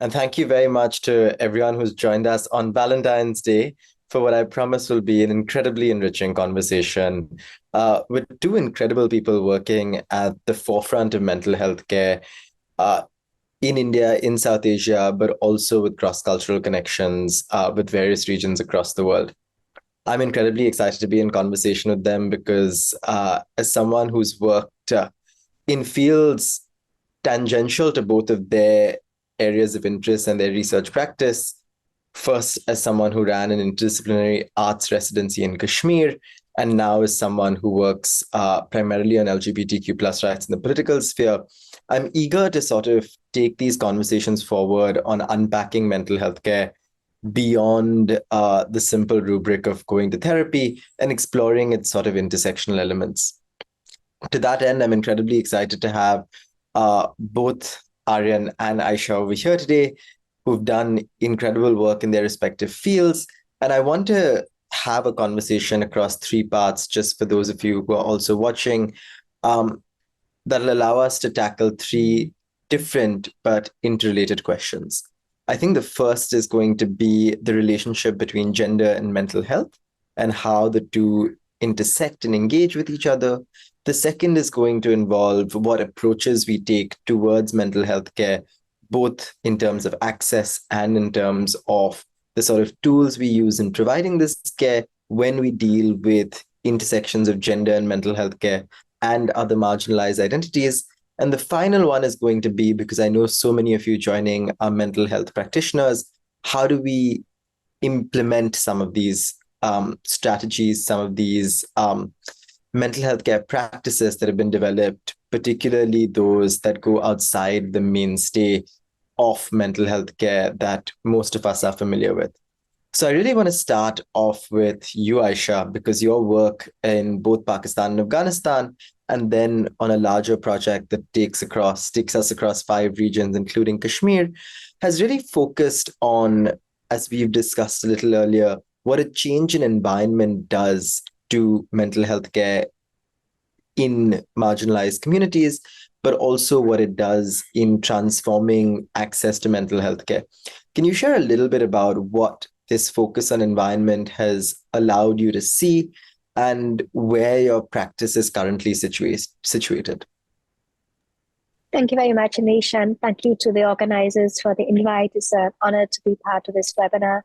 And thank you very much to everyone who's joined us on Valentine's Day for what I promise will be an incredibly enriching conversation with two incredible people working at the forefront of mental health care uh, in India, in South Asia, but also with cross cultural connections with various regions across the world. I'm incredibly excited to be in conversation with them because, as someone who's worked in fields tangential to both of their areas of interest and their research practice. First, as someone who ran an interdisciplinary arts residency in Kashmir, and now as someone who works primarily on LGBTQ plus rights in the political sphere, I'm eager to sort of take these conversations forward on unpacking mental health care beyond the simple rubric of going to therapy and exploring its sort of intersectional elements. To that end, I'm incredibly excited to have both Aryan and Ayesha over here today, who've done incredible work in their respective fields. And I want to have a conversation across three parts, just for those of you who are also watching, that'll allow us to tackle three different but interrelated questions. I think the first is going to be the relationship between gender and mental health and how the two intersect and engage with each other. The second is going to involve what approaches we take towards mental health care, both in terms of access and in terms of the sort of tools we use in providing this care when we deal with intersections of gender and mental health care and other marginalized identities. And the final one is going to be, because I know so many of you joining are mental health practitioners, how do we implement some of these strategies, some of these mental health care practices that have been developed, particularly those that go outside the mainstay of mental health care that most of us are familiar with. So I really want to start off with you, Ayesha, because your work in both Pakistan and Afghanistan, and then on a larger project that takes us across 5 regions, including Kashmir, has really focused on, as we've discussed a little earlier, what a change in environment does to mental health care in marginalized communities, but also what it does in transforming access to mental health care. Can you share a little bit about what this focus on environment has allowed you to see and where your practice is currently situated? Thank you very much, Anish, and thank you to the organizers for the invite. It's an honor to be part of this webinar.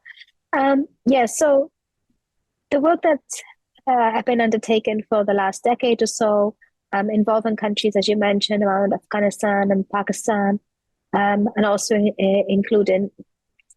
So the work that I've been undertaking for the last decade or so, involving countries, as you mentioned, around Afghanistan and Pakistan, and also including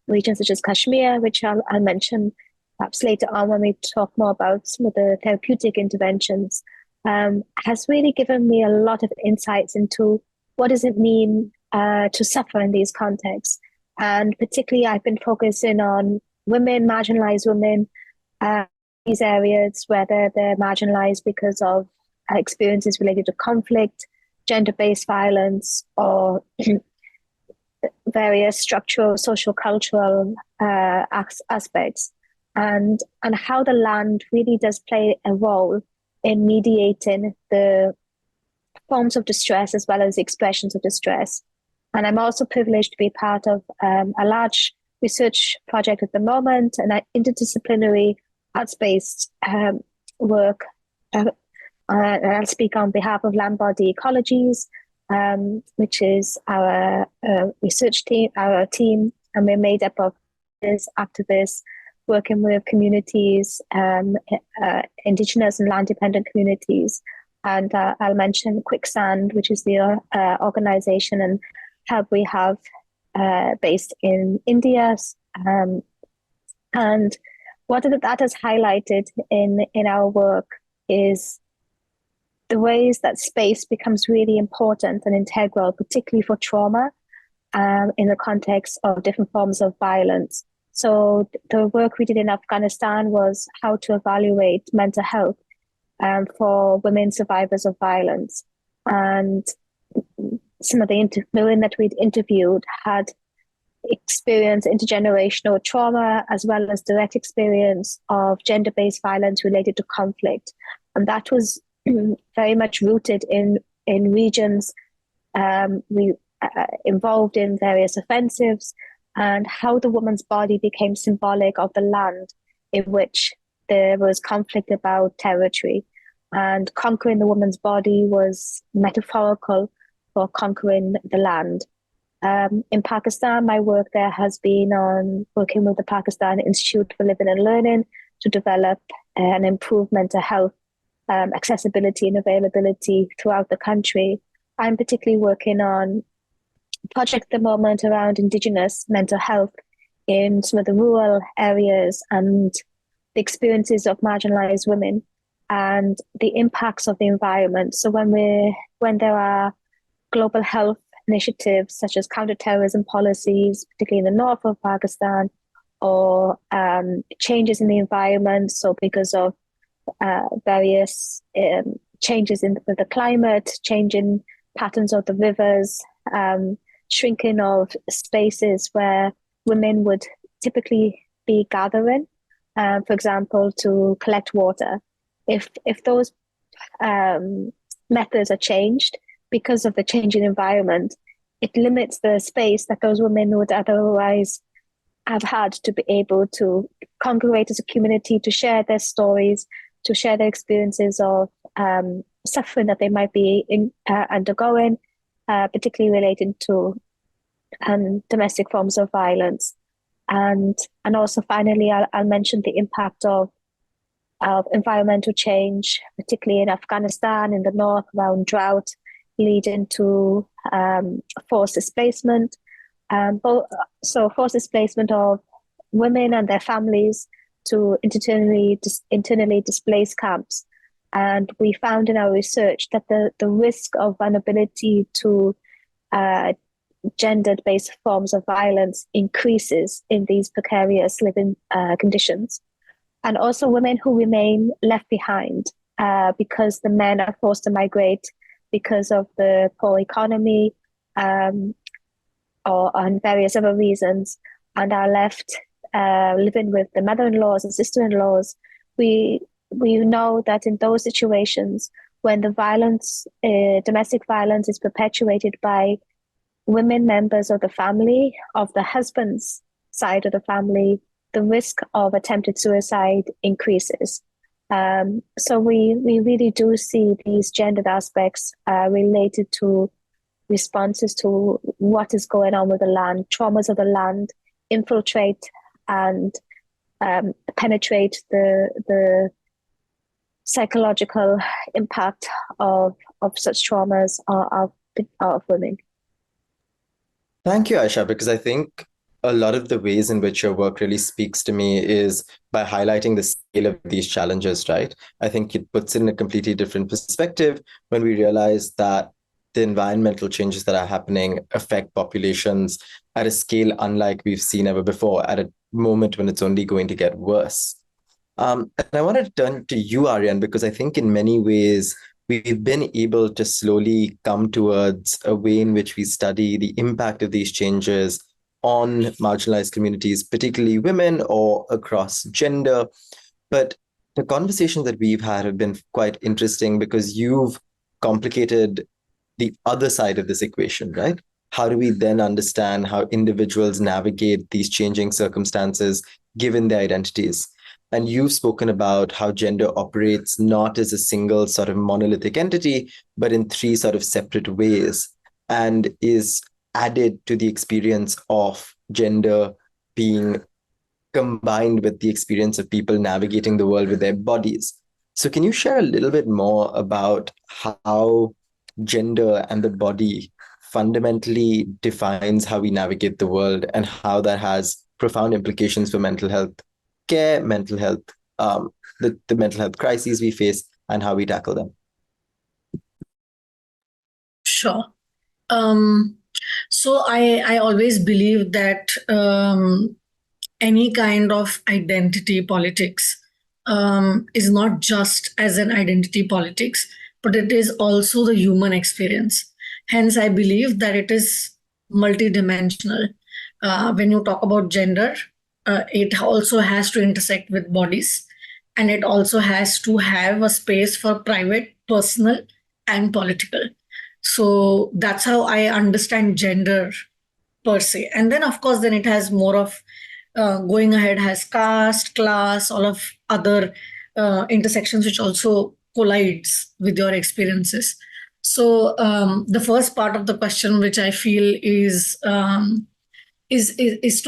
regions such as Kashmir, which I'll mention perhaps later on when we talk more about some of the therapeutic interventions, has really given me a lot of insights into what does it mean to suffer in these contexts. And particularly, I've been focusing on women, marginalized women, these areas, whether they're marginalized because of experiences related to conflict, gender-based violence, or various structural, social, cultural aspects, and how the land really does play a role in mediating the forms of distress as well as expressions of distress. And I'm also privileged to be part of a large research project at the moment, an interdisciplinary arts-based work. I'll speak on behalf of Land Body Ecologies, which is our research team, and we're made up of activists working with communities, indigenous and land-dependent communities. And I'll mention Quicksand, which is the organization and hub we have based in India. And what that has highlighted in our work is the ways that space becomes really important and integral, particularly for trauma, in the context of different forms of violence. So the work we did in Afghanistan was how to evaluate mental health for women survivors of violence. And some of the women that we'd interviewed had experienced intergenerational trauma as well as direct experience of gender-based violence related to conflict. And that was very much rooted in regions we involved in various offensives, and how the woman's body became symbolic of the land in which there was conflict about territory. And conquering the woman's body was metaphorical for conquering the land. In Pakistan, my work there has been on working with the Pakistan Institute for Living and Learning to develop and improve mental health accessibility and availability throughout the country. I'm particularly working on a project at the moment around Indigenous mental health in some of the rural areas and the experiences of marginalized women and the impacts of the environment. So when there are global health initiatives such as counterterrorism policies, particularly in the north of Pakistan, or changes in the environment, so because of various changes in the climate, changing patterns of the rivers, shrinking of spaces where women would typically be gathering, for example, to collect water. If those methods are changed because of the changing environment, it limits the space that those women would otherwise have had to be able to congregate as a community, to share their stories, to share their experiences of suffering that they might be undergoing, particularly relating to domestic forms of violence. And also finally, I'll mention the impact of environmental change, particularly in Afghanistan, in the north, around drought, leading to forced displacement. So forced displacement of women and their families to internally displaced camps. And we found in our research that the risk of vulnerability to gender-based forms of violence increases in these precarious living conditions. And also women who remain left behind because the men are forced to migrate because of the poor economy or on various other reasons, and are left living with the mother-in-laws and sister-in-laws. We know that in those situations, when the violence, domestic violence, is perpetuated by women members of the family, of the husband's side of the family, the risk of attempted suicide increases. So we really do see these gendered aspects related to responses to what is going on with the land, traumas of the land, infiltrate and penetrate the psychological impact of such traumas of women. Thank you, Aisha, because I think a lot of the ways in which your work really speaks to me is by highlighting the scale of these challenges, right? I think it puts it in a completely different perspective when we realize that the environmental changes that are happening affect populations at a scale unlike we've seen ever before, at a moment when it's only going to get worse. And I wanted to turn to you, Aryan, because I think in many ways, we've been able to slowly come towards a way in which we study the impact of these changes on marginalized communities, particularly women or across gender. But the conversations that we've had have been quite interesting because you've complicated the other side of this equation, right? How do we then understand how individuals navigate these changing circumstances given their identities? And you've spoken about how gender operates not as a single sort of monolithic entity, but in three sort of separate ways, and is added to the experience of gender being combined with the experience of people navigating the world with their bodies. So can you share a little bit more about how gender and the body fundamentally defines how we navigate the world and how that has profound implications for mental health care, mental health, the mental health crises we face, and how we tackle them? Sure. So I always believe that any kind of identity politics is not just as an identity politics, but it is also the human experience. Hence, I believe that it is multidimensional. When you talk about gender, it also has to intersect with bodies, and it also has to have a space for private, personal, and political. So that's how I understand gender per se. And then, of course, then it has more of going ahead, has caste, class, all of other intersections, which also collides with your experiences. So the first part of the question, which I feel is to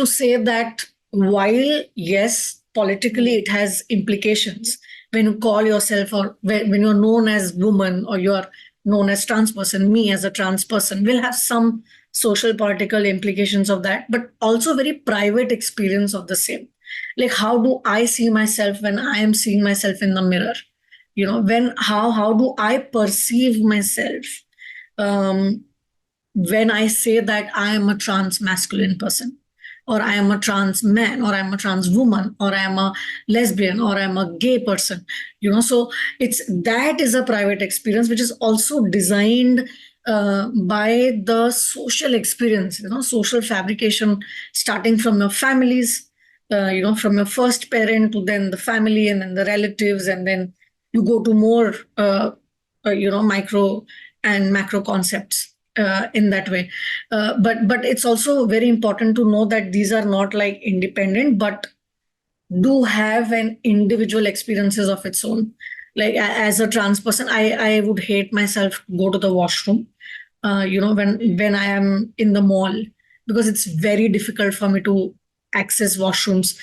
say that while yes, politically it has implications when you call yourself, or when you're known as woman, or you're known as trans person, me as a trans person will have some social political implications of that, but also very private experience of the same. Like, how do I see myself when I am seeing myself in the mirror? When how do I perceive myself um, when I say that I am a trans masculine person, or I am a trans man, or I'm a trans woman, or I'm a lesbian, or I'm a gay person. So that is a private experience, which is also designed by the social experience, social fabrication, starting from your families, from your first parent to then the family, and then the relatives, and then you go to more, micro and macro concepts in that way. But it's also very important to know that these are not like independent, but do have an individual experiences of its own. Like, as a trans person, I would hate myself to go to the washroom, when I am in the mall, because it's very difficult for me to access washrooms.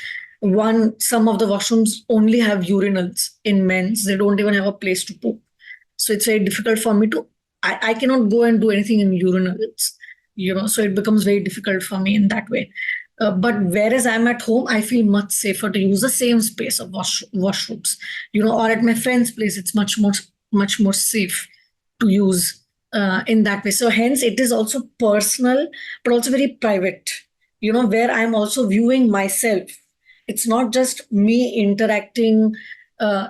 Some of the washrooms only have urinals in men's. They don't even have a place to poop. So it's very difficult for me to, I cannot go and do anything in urinals, so it becomes very difficult for me in that way. But whereas I'm at home, I feel much safer to use the same space of washrooms, or at my friend's place, it's much more safe to use in that way. So hence it is also personal, but also very private, where I'm also viewing myself. It's not just me interacting.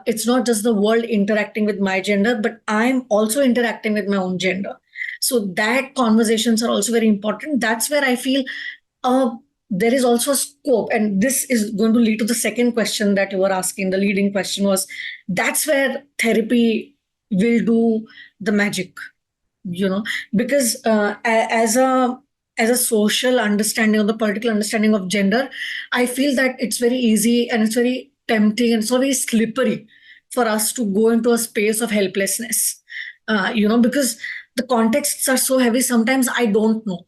It's not just the world interacting with my gender, but I'm also interacting with my own gender. So that conversations are also very important. That's where I feel there is also a scope. And this is going to lead to the second question that you were asking. The leading question was, that's where therapy will do the magic, because as a social understanding, or the political understanding of gender, I feel that it's very easy and it's very tempting and so very slippery for us to go into a space of helplessness, because the contexts are so heavy. Sometimes I don't know,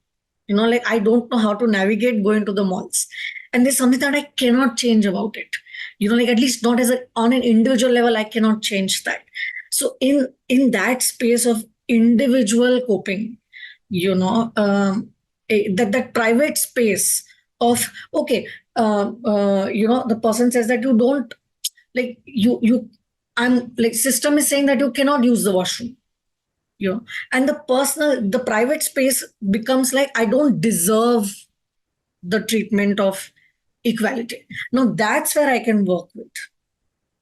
like I don't know how to navigate going to the malls. And there's something that I cannot change about it. Like, at least not on an individual level, I cannot change that. So in that space of individual coping, that private space of, okay, the person says that you don't, like, I'm like, system is saying that you cannot use the washroom, and the private space becomes like, I don't deserve the treatment of equality. Now that's where I can work with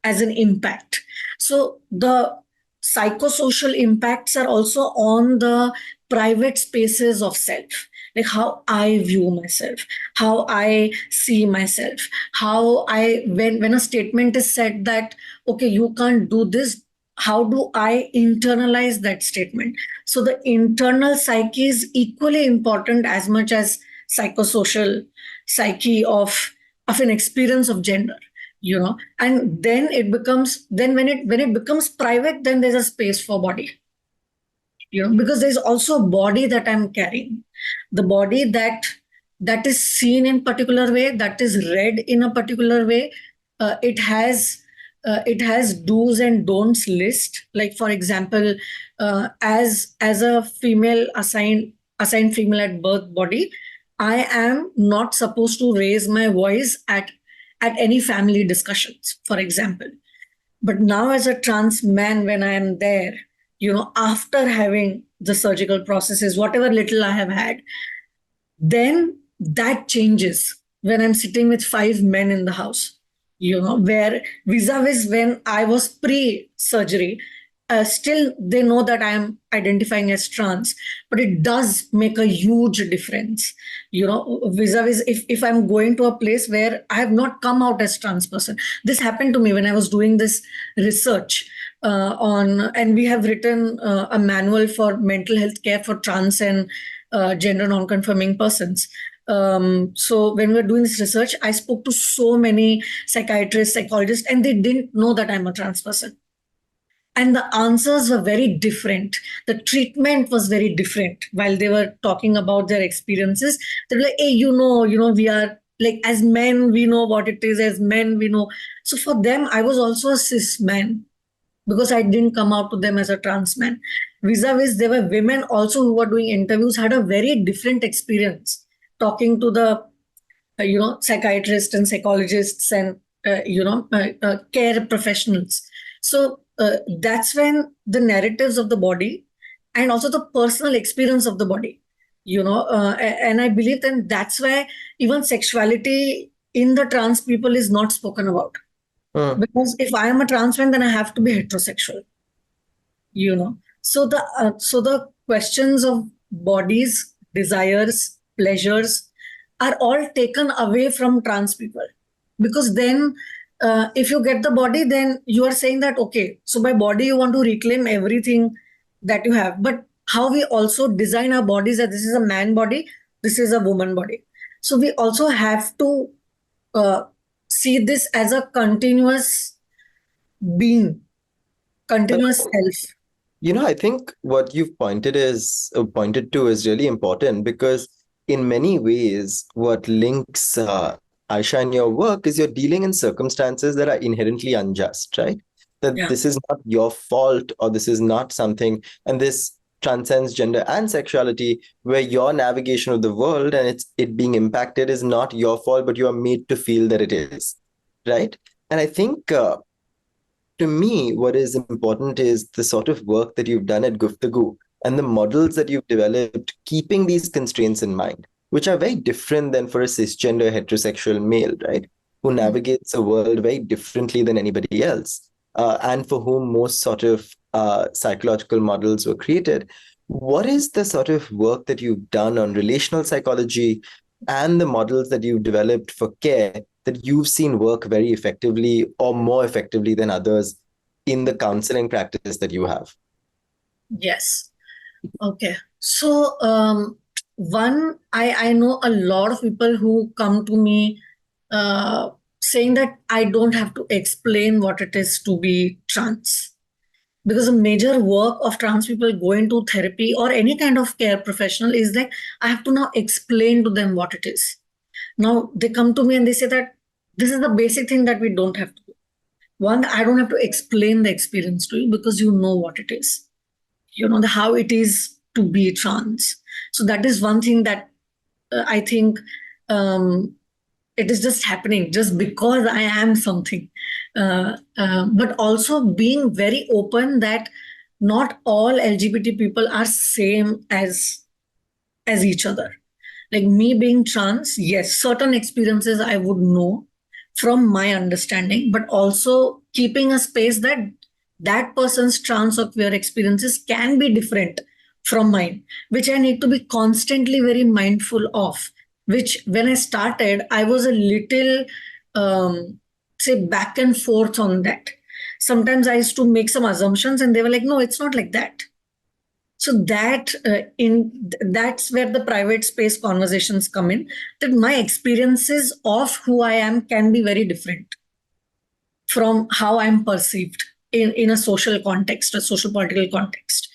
as an impact. So the psychosocial impacts are also on the private spaces of self, like how I view myself, how I see myself, how when a statement is said that, okay, you can't do this, how do I internalize that statement? So the internal psyche is equally important as much as psychosocial psyche of an experience of gender, and then it becomes, then when it becomes private, then there's a space for body, because there's also a body that I'm carrying, the body that is seen in particular way, that is read in a particular way. It has do's and don'ts list. Like, for example, as a female assigned female at birth body, I am not supposed to raise my voice at any family discussions, for example. But now as a trans man, when I am there, after having the surgical processes, whatever little I have had, then that changes when I'm sitting with 5 men in the house, where vis-a-vis when I was pre-surgery, still they know that I am identifying as trans, but it does make a huge difference, vis-a-vis if I'm going to a place where I have not come out as trans person. This happened to me when I was doing this research and we have written a manual for mental health care for trans and gender non-conforming persons. So when we were doing this research, I spoke to so many psychiatrists, psychologists, and they didn't know that I'm a trans person. And the answers were very different. The treatment was very different. While they were talking about their experiences, they were like, hey, we are like, as men, we know what it is. As men, we know. So for them, I was also a cis man because I didn't come out to them as a trans man. Vis-a-vis, there were women also who were doing interviews, had a very different experience talking to the psychiatrists and psychologists and care professionals. So that's when the narratives of the body and also the personal experience of the body, and I believe then that's why even sexuality in the trans people is not spoken about. Because if I am a trans man, then I have to be heterosexual. So the questions of bodies, desires, pleasures are all taken away from trans people, because then if you get the body, then you are saying that, okay, so by body you want to reclaim everything that you have. But how we also design our bodies, that this is a man body, this is a woman body. So we also have to see this as a continuous being, continuous self. I think what you've pointed to is really important, because in many ways, what links Ayesha in your work is you're dealing in circumstances that are inherently unjust, right? That this is not your fault, or this is not something, and this transcends gender and sexuality, where your navigation of the world and it being impacted is not your fault, but you are made to feel that it is, right? And I think to me, what is important is the sort of work that you've done at Guftagu and the models that you've developed, keeping these constraints in mind, which are very different than for a cisgender heterosexual male, right? Who navigates a world very differently than anybody else, and for whom most sort of psychological models were created. What is the sort of work that you've done on relational psychology and the models that you've developed for care that you've seen work very effectively or more effectively than others in the counseling practice that you have? Yes. Okay. So, one, I know a lot of people who come to me saying that I don't have to explain what it is to be trans. Because a major work of trans people going to therapy or any kind of care professional is that I have to now explain to them what it is. Now they come to me and they say that this is the basic thing that we don't have to do. One, I don't have to explain the experience to you because you know what it is. You know how it is to be trans. So that is one thing that I think it is just happening just because I am something. But also being very open that not all LGBT people are same as each other. Like me being trans, yes, certain experiences I would know from my understanding, but also keeping a space that that person's trans or queer experiences can be different from mine, which I need to be constantly very mindful of. Which when I started, I was a little, say, back and forth on that. Sometimes I used to make some assumptions and they were like, no, it's not like that. So that's where the private space conversations come in, that my experiences of who I am can be very different from how I'm perceived in a social context, a social political context.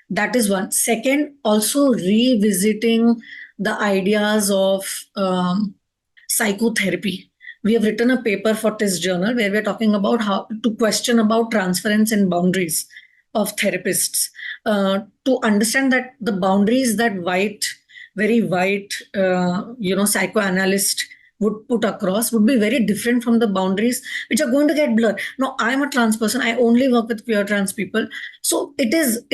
That is one. Second, also revisiting the ideas of psychotherapy. We have written a paper for this journal where we're talking about how to question about transference and boundaries of therapists, to understand that the boundaries that very white, psychoanalyst would put across would be very different from the boundaries which are going to get blurred. Now, I'm a trans person. I only work with queer trans people. So it is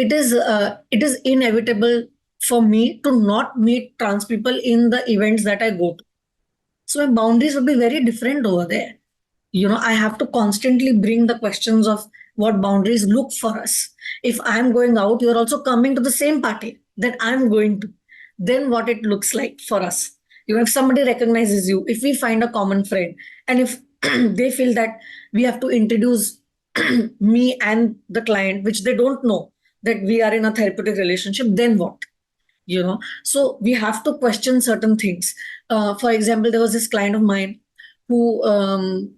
inevitable for me to not meet trans people in the events that I go to. So my boundaries would be very different over there. I have to constantly bring the questions of what boundaries look for us. If I'm going out, you're also coming to the same party that I'm going to. Then what it looks like for us. If somebody recognizes you, if we find a common friend, and if they feel that we have to introduce me and the client, which they don't know that we are in a therapeutic relationship, then what? So we have to question certain things. For example, there was this client of mine who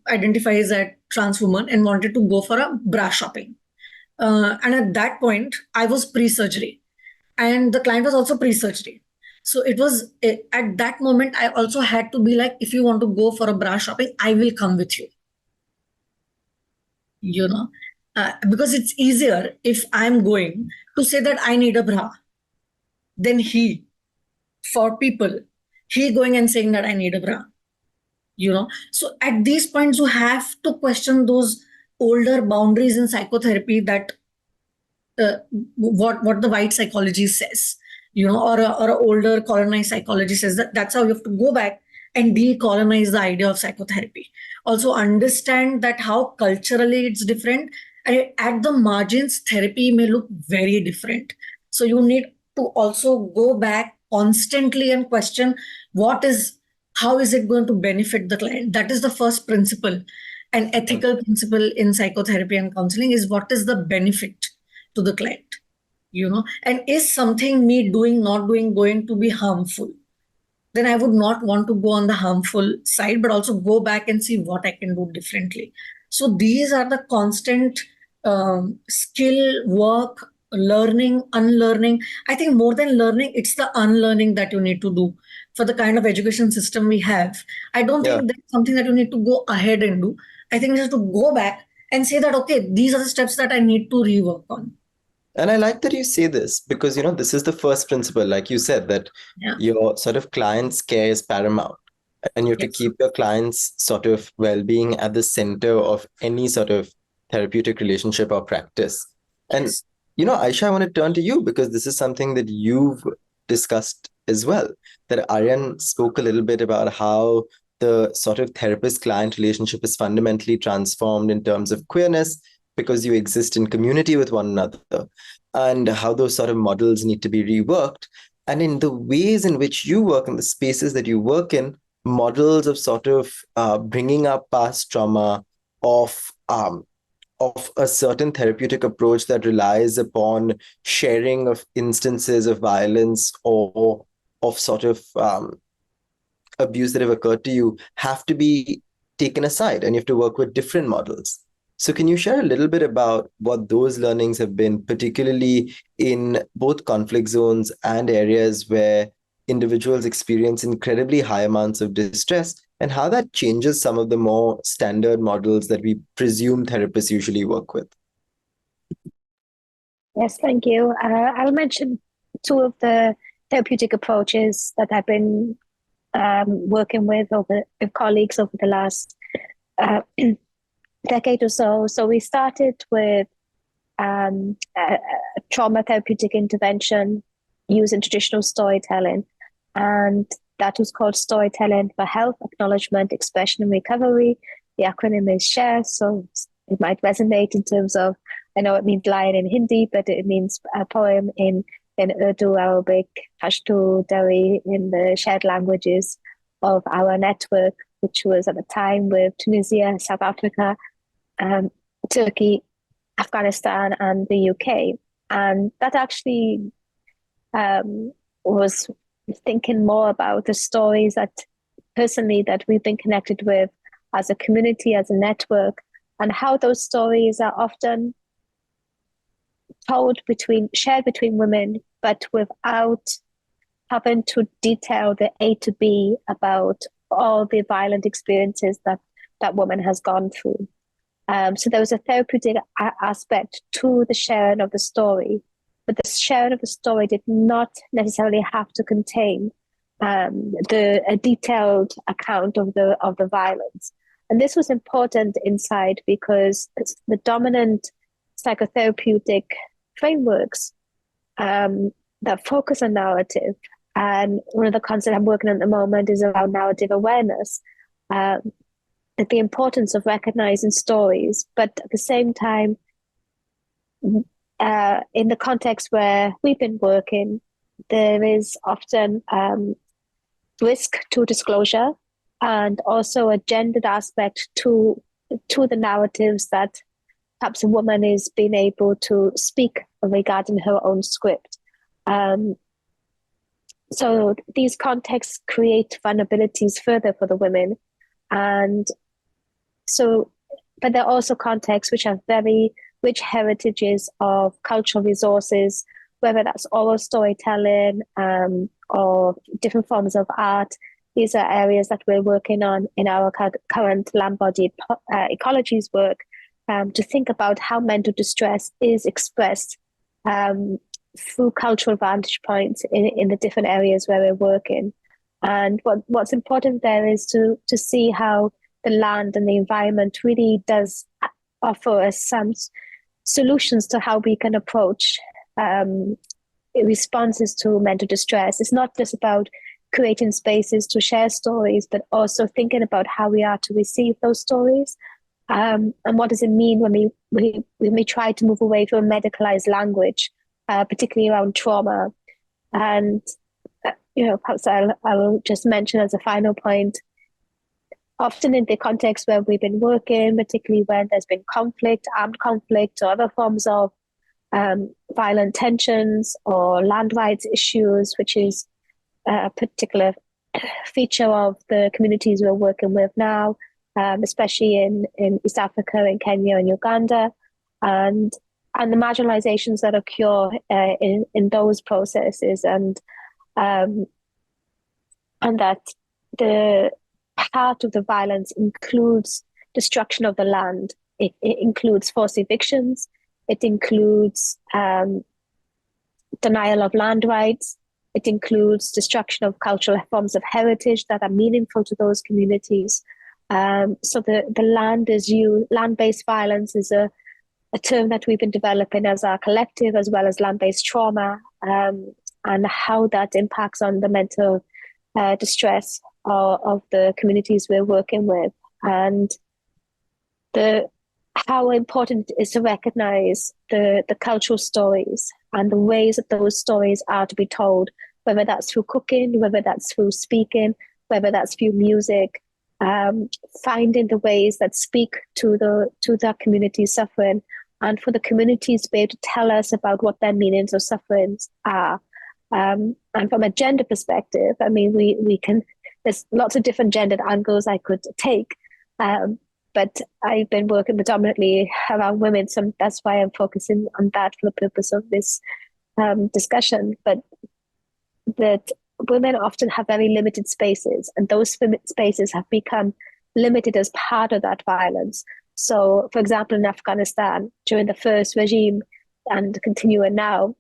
identifies as trans woman and wanted to go for a bra shopping. And at that point, I was pre-surgery and the client was also pre-surgery. So it was at that moment, I also had to be like, if you want to go for a bra shopping, I will come with you. Because it's easier if I'm going to say that I need a bra than for people, he going and saying that I need a bra. So at these points, you have to question those older boundaries in psychotherapy that what the white psychology says, or a older colonized psychology says that's how you have to go back and decolonize the idea of psychotherapy. Also understand that how culturally it's different, and at the margins, therapy may look very different. So you need to also go back constantly and question how is it going to benefit the client. That is the first principle. An ethical principle in psychotherapy and counseling is what is the benefit to the client, and is something me not doing going to be harmful? Then I would not want to go on the harmful side, but also go back and see what I can do differently. So these are the constant skill work, learning, unlearning. I think more than learning, it's the unlearning that you need to do for the kind of education system we have. I don't think that's something that you need to go ahead and do. I think you have to go back and say that, okay, these are the steps that I need to rework on. And I like that you say this because, this is the first principle, like you said, that your sort of client's care is paramount. And you have to keep your client's sort of well-being at the center of any sort of therapeutic relationship or practice. And, Ayesha, I want to turn to you because this is something that you've discussed as well, that Aryan spoke a little bit about how the sort of therapist-client relationship is fundamentally transformed in terms of queerness because you exist in community with one another, and how those sort of models need to be reworked. And in the ways in which you work, in the spaces that you work in, models of sort of bringing up past trauma, of a certain therapeutic approach that relies upon sharing of instances of violence or of sort of abuse that have occurred to you, have to be taken aside, and you have to work with different models. So can you share a little bit about what those learnings have been, particularly in both conflict zones and areas where individuals experience incredibly high amounts of distress, and how that changes some of the more standard models that we presume therapists usually work with? Yes, thank you. I'll mention two of the therapeutic approaches that I've been working with colleagues over the last decade or so. So we started with a trauma therapeutic intervention using traditional storytelling, and that was called Storytelling for Health, Acknowledgement, Expression and Recovery. The acronym is SHARE, so it might resonate in terms of, I know it means lion in Hindi, but it means a poem in Urdu, Arabic, Pashto, Dari, in the shared languages of our network, which was at the time with Tunisia, South Africa, Turkey, Afghanistan, and the UK. And that actually was thinking more about the stories that personally that we've been connected with as a community, as a network, and how those stories are often shared between women, but without having to detail the A to B about all the violent experiences that woman has gone through. So there was a therapeutic aspect to the sharing of the story, but the sharing of the story did not necessarily have to contain a detailed account of the violence. And this was important inside because the dominant psychotherapeutic frameworks that focus on narrative, and one of the concepts I'm working on at the moment is around narrative awareness, the importance of recognizing stories, but at the same time, in the context where we've been working, there is often risk to disclosure and also a gendered aspect to the narratives that perhaps a woman is being able to speak regarding her own script. So these contexts create vulnerabilities further for the women. And so, but there are also contexts which have very rich heritages of cultural resources, whether that's oral storytelling or different forms of art. These are areas that we're working on in our current land-bodied ecologies work, to think about how mental distress is expressed through cultural vantage points in the different areas where we're working. And what's important there is to see how the land and the environment really does offer us some solutions to how we can approach responses to mental distress. It's not just about creating spaces to share stories, but also thinking about how we are to receive those stories. And what does it mean when we try to move away from a medicalized language, particularly around trauma. And, perhaps I'll just mention as a final point, often in the context where we've been working, particularly when there's been conflict, armed conflict, or other forms of violent tensions or land rights issues, which is a particular feature of the communities we're working with now, especially in East Africa, in Kenya and Uganda, and the marginalizations that occur in those processes, and that the part of the violence includes destruction of the land. It includes forced evictions. It includes denial of land rights. It includes destruction of cultural forms of heritage that are meaningful to those communities. So the land-based violence is a term that we've been developing as our collective, as well as land-based trauma, and how that impacts on the mental distress of the communities we're working with, and how important it is to recognize the cultural stories and the ways that those stories are to be told, whether that's through cooking, whether that's through speaking, whether that's through music, finding the ways that speak to that community's suffering, and for the communities to be able to tell us about what their meanings of sufferings are. And from a gender perspective, I mean, there's lots of different gendered angles I could take, but I've been working predominantly around women, so that's why I'm focusing on that for the purpose of this discussion. But that women often have very limited spaces, and those spaces have become limited as part of that violence. So, for example, in Afghanistan, during the first regime and continuing now,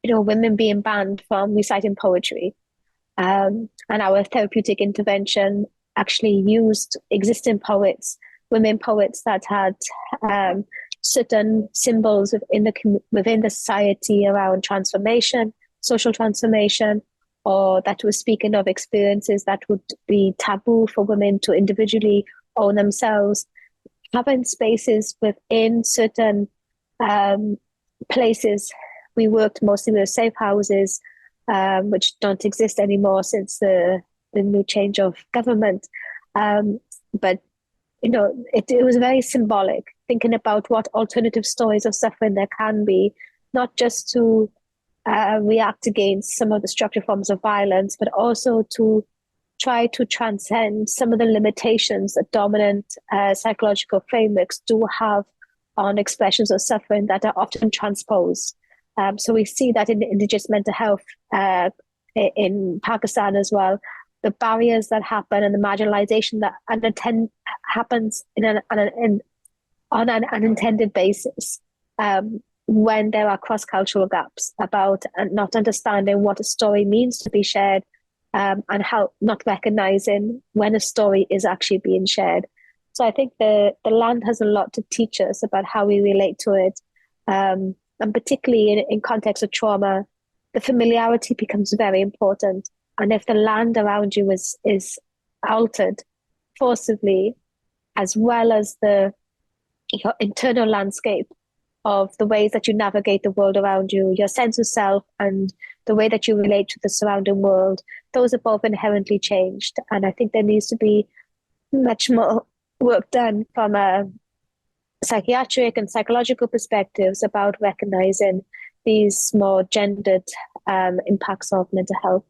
women being banned from reciting poetry. And our therapeutic intervention actually used existing poets, women poets that had certain symbols within the society around transformation, social transformation, or that was speaking of experiences that would be taboo for women to individually own themselves. Having spaces within certain places. We worked mostly with safe houses, which don't exist anymore since the new change of government. But it was very symbolic, thinking about what alternative stories of suffering there can be, not just to react against some of the structural forms of violence, but also to try to transcend some of the limitations that dominant psychological frameworks do have on expressions of suffering that are often transposed. So we see that in indigenous mental health in Pakistan as well. The barriers that happen and the marginalization that happens on an unintended basis when there are cross-cultural gaps about not understanding what a story means to be shared, and how not recognizing when a story is actually being shared. So I think the land has a lot to teach us about how we relate to it. And particularly in context of trauma, the familiarity becomes very important. And if the land around you is altered forcibly, as well as your internal landscape of the ways that you navigate the world around you, your sense of self, and the way that you relate to the surrounding world, those are both inherently changed. And I think there needs to be much more work done from a psychiatric and psychological perspectives about recognizing these more gendered impacts of mental health.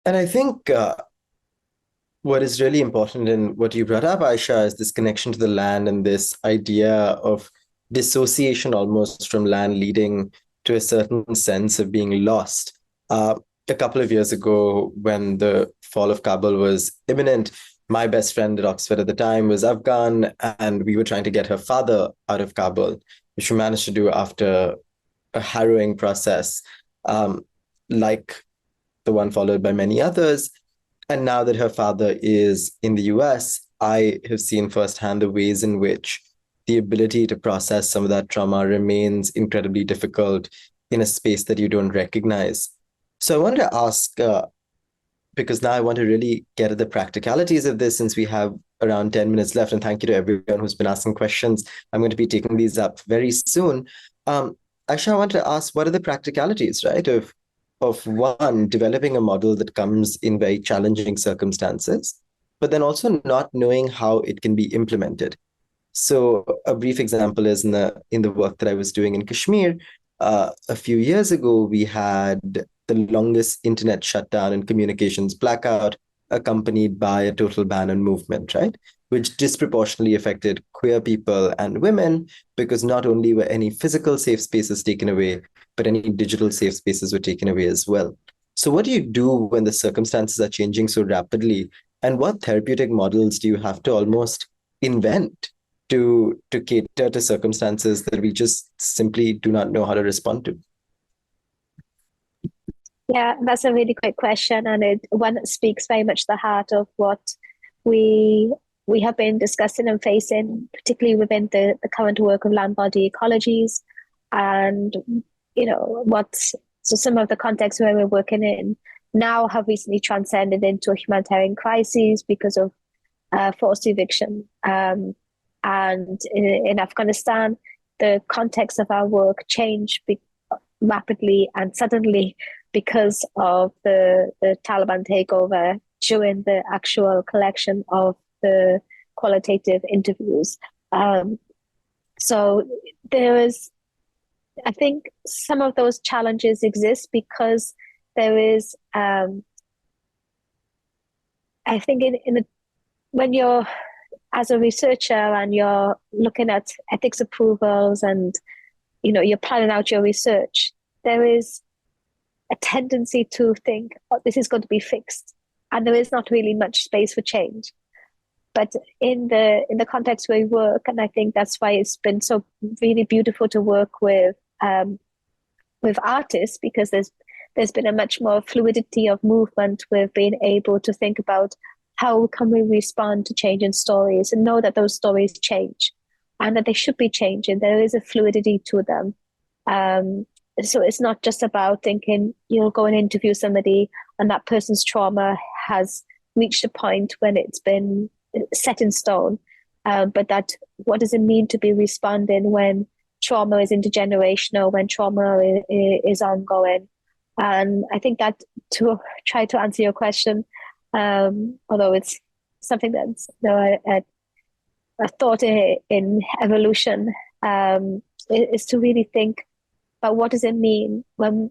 And I think what is really important in what you brought up, Aisha, is this connection to the land and this idea of dissociation almost from land leading to a certain sense of being lost. A couple of years ago, when the fall of Kabul was imminent, my best friend at Oxford at the time was Afghan, and we were trying to get her father out of Kabul, which we managed to do after a harrowing process, like the one followed by many others. And now that her father is in the US, I have seen firsthand the ways in which the ability to process some of that trauma remains incredibly difficult in a space that you don't recognize. So I wanted to ask, because now I want to really get at the practicalities of this since we have around 10 minutes left. And thank you to everyone who's been asking questions. I'm going to be taking these up very soon. Aisha, I want to ask, what are the practicalities, right, of one, developing a model that comes in very challenging circumstances, but then also not knowing how it can be implemented. So a brief example is in the work that I was doing in Kashmir. A few years ago, we had the longest internet shutdown and communications blackout, accompanied by a total ban on movement, right? Which disproportionately affected queer people and women because not only were any physical safe spaces taken away, but any digital safe spaces were taken away as well. So, what do you do when the circumstances are changing so rapidly? And what therapeutic models do you have to almost invent to cater to circumstances that we just simply do not know how to respond to? Yeah, that's a really great question, and one that speaks very much the heart of what we we have been discussing and facing, particularly within the current work of land body ecologies, and so some of the contexts where we're working in now have recently transcended into a humanitarian crisis because of forced eviction. And in Afghanistan, the context of our work changed rapidly and suddenly because of the Taliban takeover during the actual collection of the qualitative interviews. So there is, I think some of those challenges exist because there is, I think when you're as a researcher and you're looking at ethics approvals and you're planning out your research, there is a tendency to think, oh, this is going to be fixed, and there is not really much space for change. But in the context where we work, and I think that's why it's been so really beautiful to work with artists, because there's been a much more fluidity of movement with being able to think about how can we respond to changing stories and know that those stories change and that they should be changing. There is a fluidity to them. So it's not just about thinking you'll go and interview somebody and that person's trauma has reached a point when it's been set in stone, but that what does it mean to be responding when trauma is intergenerational, when trauma is ongoing. And I think that, to try to answer your question, although it's something that's a thought in evolution, is to really think about what does it mean when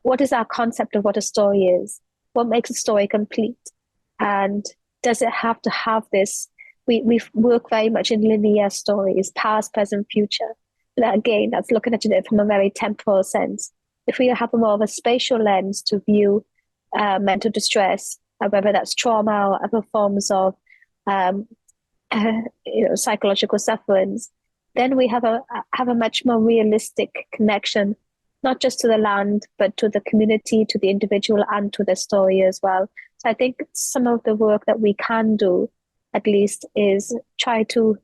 what is our concept of what a story is? What makes a story complete? And does it have to have this? We work very much in linear stories, past, present, future. But again, that's looking at it from a very temporal sense. If we have more of a spatial lens to view mental distress, whether that's trauma or other forms of psychological sufferings, then we have a much more realistic connection, not just to the land, but to the community, to the individual, and to the story as well. So I think some of the work that we can do, at least, is try to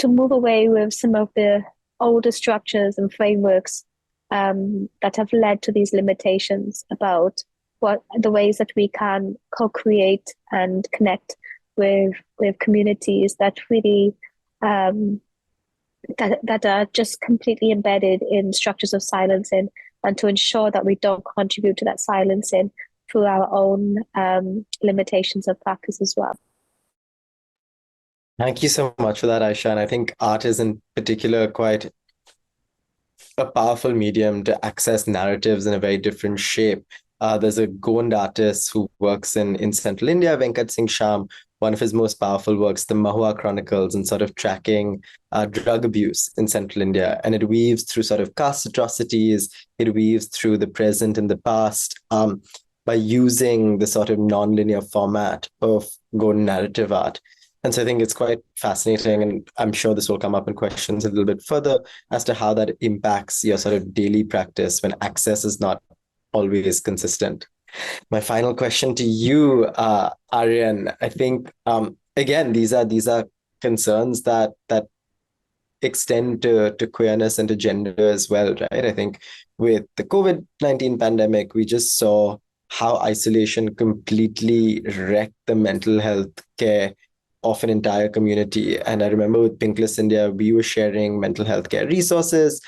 move away with some of the older structures and frameworks that have led to these limitations about what the ways that we can co-create and connect with communities that really that are just completely embedded in structures of silencing, and to ensure that we don't contribute to that silencing through our own limitations of practice as well. Thank you so much for that, Aisha. And I think art is in particular quite a powerful medium to access narratives in a very different shape. There's a Gond artist who works in Central India, Venkat Singh Sham. One of his most powerful works, the Mahua Chronicles, and sort of tracking drug abuse in Central India. And it weaves through sort of caste atrocities, it weaves through the present and the past by using the sort of non-linear format of Gond narrative art. And so I think it's quite fascinating, and I'm sure this will come up in questions a little bit further as to how that impacts your sort of daily practice when access is not always consistent. My final question to you, Aryan, I think again these are concerns that extend to queerness and to gender as well, right? I think with the COVID-19 pandemic, we just saw how isolation completely wrecked the mental health care of an entire community. And I remember with Pinkless India, we were sharing mental health care resources,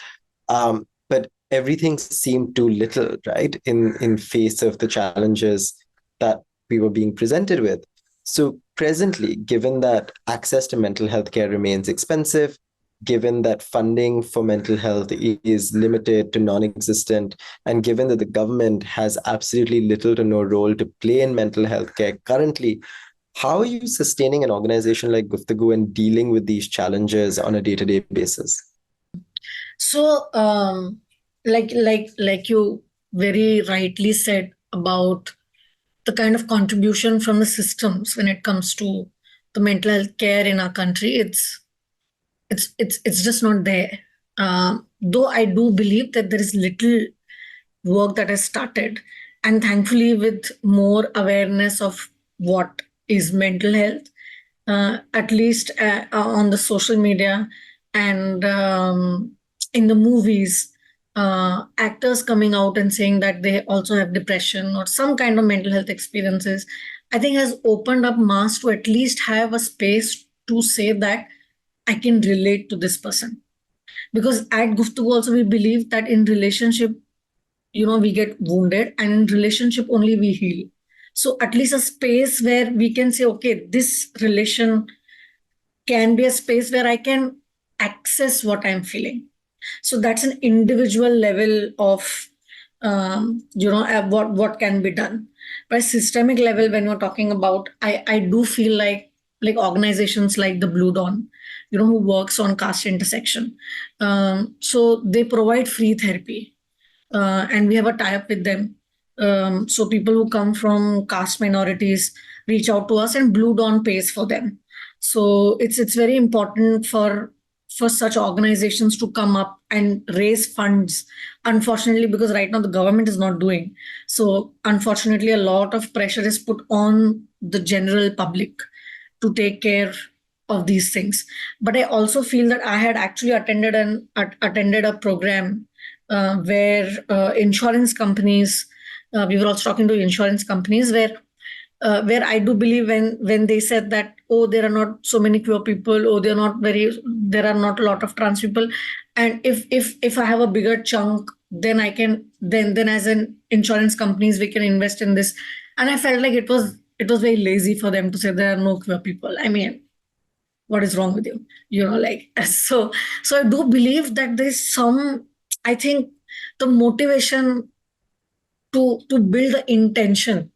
but everything seemed too little, right, in face of the challenges that we were being presented with. So presently, given that access to mental health care remains expensive, given that funding for mental health is limited to non-existent, and given that the government has absolutely little to no role to play in mental health care currently, how are you sustaining an organization like Guftagu and dealing with these challenges on a day-to-day basis? So, like you very rightly said about the kind of contribution from the systems when it comes to the mental health care in our country, it's just not there. Though I do believe that there is little work that has started, and thankfully with more awareness of what is mental health, at least on the social media and in the movies, actors coming out and saying that they also have depression or some kind of mental health experiences, I think has opened up mass to at least have a space to say that I can relate to this person. Because at Guftagu also we believe that in relationship, we get wounded, and in relationship only we heal. So at least a space where we can say, okay, this relation can be a space where I can access what I'm feeling. So that's an individual level of, what can be done. But systemic level, when we're talking about, I do feel like organizations like the Blue Dawn, who works on caste intersection. So they provide free therapy, and we have a tie-up with them. So people who come from caste minorities reach out to us, and Blue Dawn pays for them. So it's very important for such organizations to come up and raise funds. Unfortunately, because right now the government is not doing. So unfortunately, a lot of pressure is put on the general public to take care of these things. But I also feel that I had actually attended a program where insurance companies, we were also talking to insurance companies where I do believe when they said that, oh, there are not so many queer people, oh, there are not a lot of trans people, and if I have a bigger chunk, then I can then as an insurance companies we can invest in this. And I felt like it was very lazy for them to say there are no queer people. I mean, what is wrong with you? So I do believe that there's some, I think, the motivation to build the intention,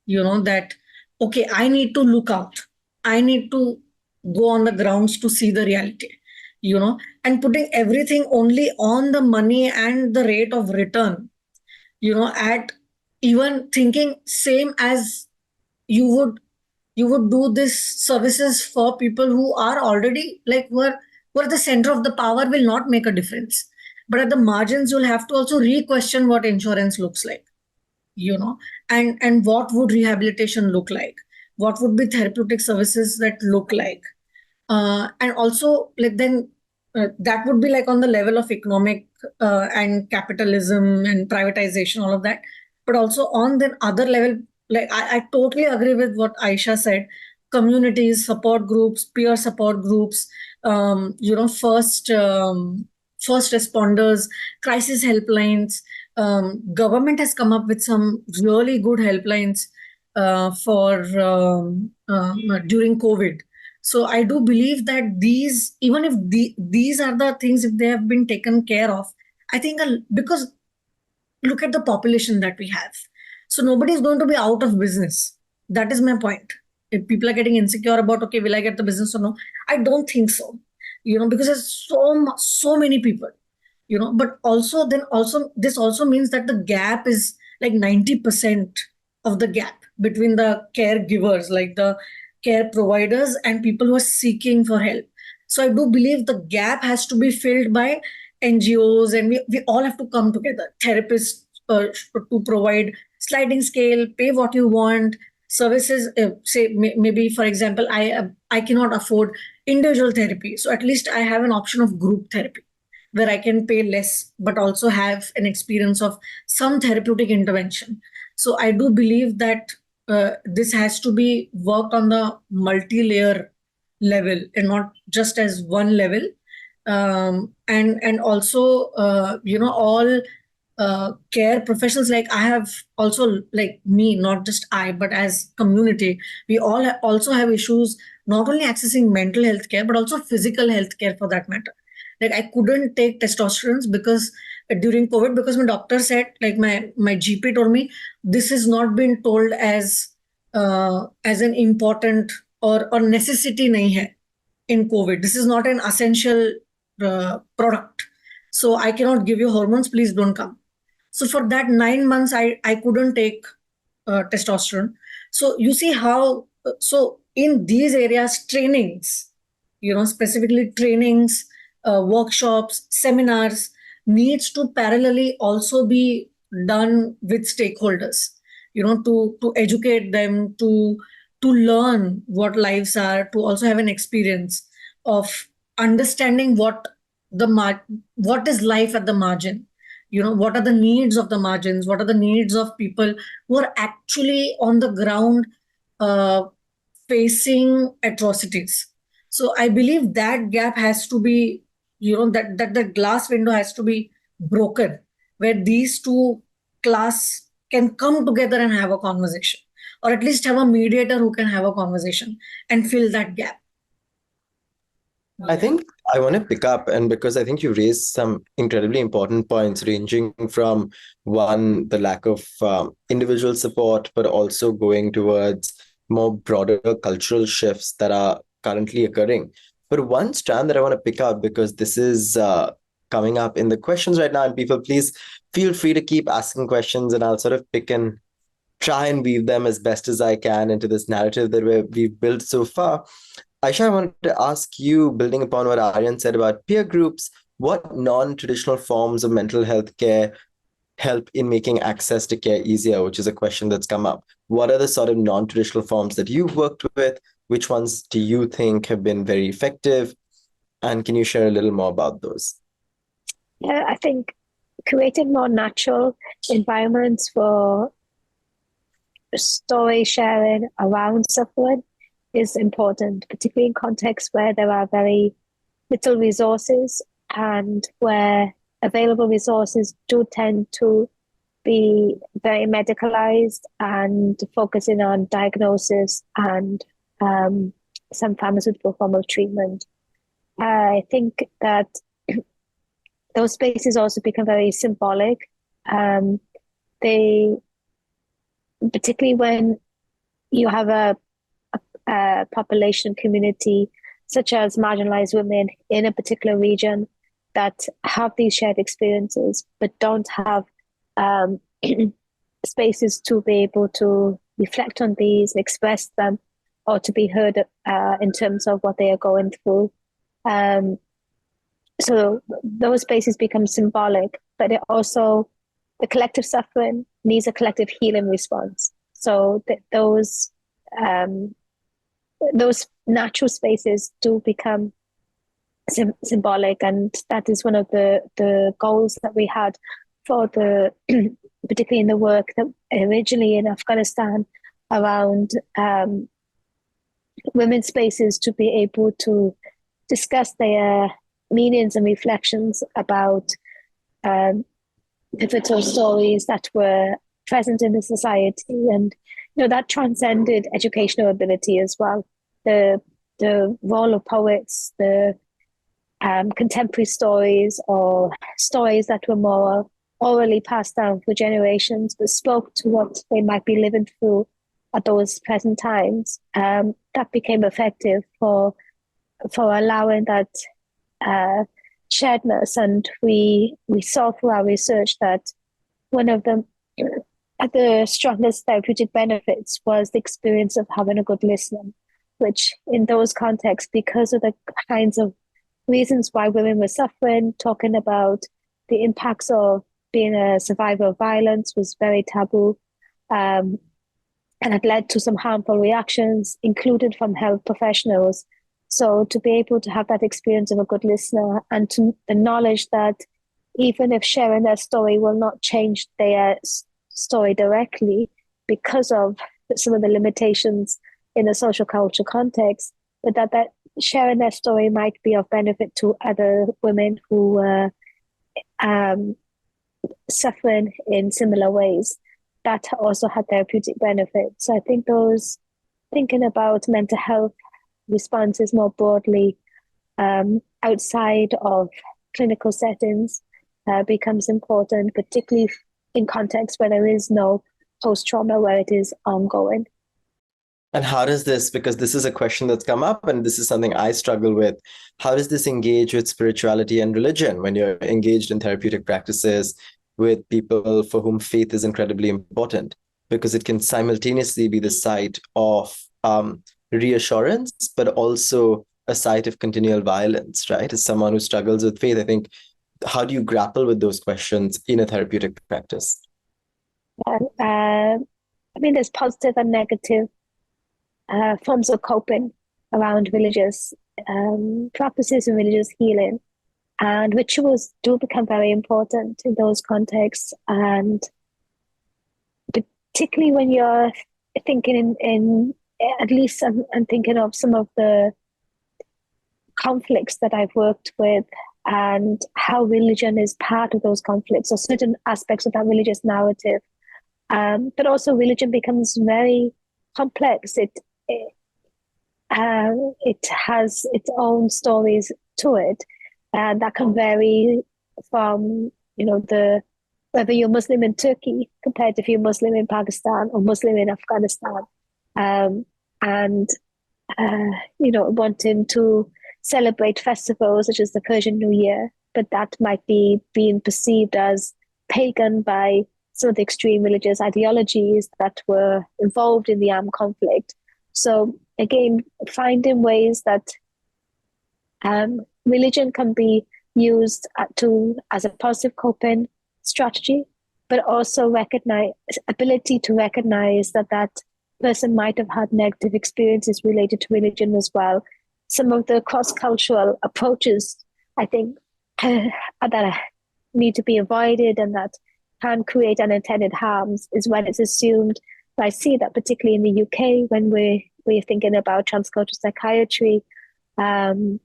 that, okay, I need to look out. I need to go on the grounds to see the reality, and putting everything only on the money and the rate of return, at even thinking same as you would do this services for people who are already who are at the center of the power will not make a difference. But at the margins, you'll have to also re-question what insurance looks like, and what would rehabilitation look like? What would be therapeutic services that look like? And also, that would be on the level of economic and capitalism and privatization, all of that. But also on the other level, I totally agree with what Ayesha said. Communities, support groups, peer support groups, first responders, crisis helplines. Government has come up with some really good helplines for during COVID. So I do believe that these, even if these are the things, if they have been taken care of, I think because look at the population that we have. So nobody is going to be out of business. That is my point. If people are getting insecure about, okay, will I get the business or no? I don't think so. Because there's so many people. But also this also means that the gap is like 90% of the gap between the caregivers, like the care providers and people who are seeking for help. So I do believe the gap has to be filled by NGOs, and we all have to come together. Therapists to provide sliding scale, pay what you want, services. Say maybe for example, I cannot afford individual therapy, so at least I have an option of group therapy where I can pay less but also have an experience of some therapeutic intervention. So I do believe that this has to be worked on the multi-layer level and not just as one level. And also, all care professionals, like I have also, like me, not just I, but as community, we all also have issues not only accessing mental health care but also physical health care for that matter. Like I couldn't take testosterone because during COVID, because my doctor said, like my GP told me, this has not been told as an important or necessity nahi hai in COVID. This is not an essential product. So I cannot give you hormones. Please don't come. So for that 9 months, I couldn't take testosterone. So you see how, so in these areas, trainings, specifically trainings, workshops, seminars needs to parallelly also be done with stakeholders, to educate them, to learn what lives are, to also have an experience of understanding what is life at the margin. What are the needs of the margins, what are the needs of people who are actually on the ground uh, facing atrocities. So I believe that gap has to be, that the glass window has to be broken, where these two class can come together and have a conversation, or at least have a mediator who can have a conversation and fill that gap. I think I want to pick up, and because I think you raised some incredibly important points, ranging from one, the lack of individual support, but also going towards more broader cultural shifts that are currently occurring. But one strand that I want to pick up, because this is coming up in the questions right now, and people, please feel free to keep asking questions, and I'll sort of pick and try and weave them as best as I can into this narrative that we've built so far. Ayesha, I wanted to ask you, building upon what Aryan said about peer groups, what non-traditional forms of mental health care help in making access to care easier, which is a question that's come up. What are the sort of non-traditional forms that you've worked with? Which ones do you think have been very effective? And can you share a little more about those? Yeah, I think creating more natural environments for story sharing around suffering is important, particularly in contexts where there are very little resources and where available resources do tend to be very medicalized and focusing on diagnosis and some pharmaceutical form of treatment. I think that those spaces also become very symbolic. They, particularly when you have a population community such as marginalized women in a particular region that have these shared experiences but don't have spaces to be able to reflect on these, express them, or to be heard in terms of what they are going through. So those spaces become symbolic, but it also, the collective suffering needs a collective healing response. So those natural spaces do become symbolic, and that is one of the goals that we had for the particularly in the work that originally in Afghanistan around women's spaces, to be able to discuss their meanings and reflections about pivotal stories that were present in the society, and that transcended educational ability as well. The role of poets, the contemporary stories or stories that were more orally passed down for generations, but spoke to what they might be living through at those present times. That became effective for allowing that sharedness. And we saw through our research that one of the strongest therapeutic benefits was the experience of having a good listener, which in those contexts, because of the kinds of reasons why women were suffering, talking about the impacts of being a survivor of violence was very taboo. And it led to some harmful reactions, included from health professionals. So to be able to have that experience of a good listener, and to the knowledge that even if sharing their story will not change their story directly because of some of the limitations in the social culture context, but that sharing their story might be of benefit to other women who were suffering in similar ways, that also had therapeutic benefits. So I think thinking about mental health responses more broadly outside of clinical settings becomes important, particularly in contexts where there is no post-trauma, where it is ongoing. And how does this, because this is a question that's come up and this is something I struggle with, how does this engage with spirituality and religion when you're engaged in therapeutic practices with people for whom faith is incredibly important? Because it can simultaneously be the site of reassurance, but also a site of continual violence, right? As someone who struggles with faith, I think, how do you grapple with those questions in a therapeutic practice? I mean, there's positive and negative forms of coping around religious practices and religious healing. And rituals do become very important in those contexts. And particularly when you're thinking in at least I'm thinking of some of the conflicts that I've worked with and how religion is part of those conflicts or certain aspects of that religious narrative. But also religion becomes very complex. It has its own stories to it, and that can vary from whether you're Muslim in Turkey compared to if you're Muslim in Pakistan or Muslim in Afghanistan, and wanting to celebrate festivals such as the Persian New Year, but that might be being perceived as pagan by some of the extreme religious ideologies that were involved in the armed conflict. So again, finding ways that religion can be used as a positive coping strategy, but also ability to recognize that person might have had negative experiences related to religion as well. Some of the cross-cultural approaches, I think, that need to be avoided and that can create unintended harms is when it's assumed. I see that particularly in the UK when we're thinking about transcultural psychiatry, and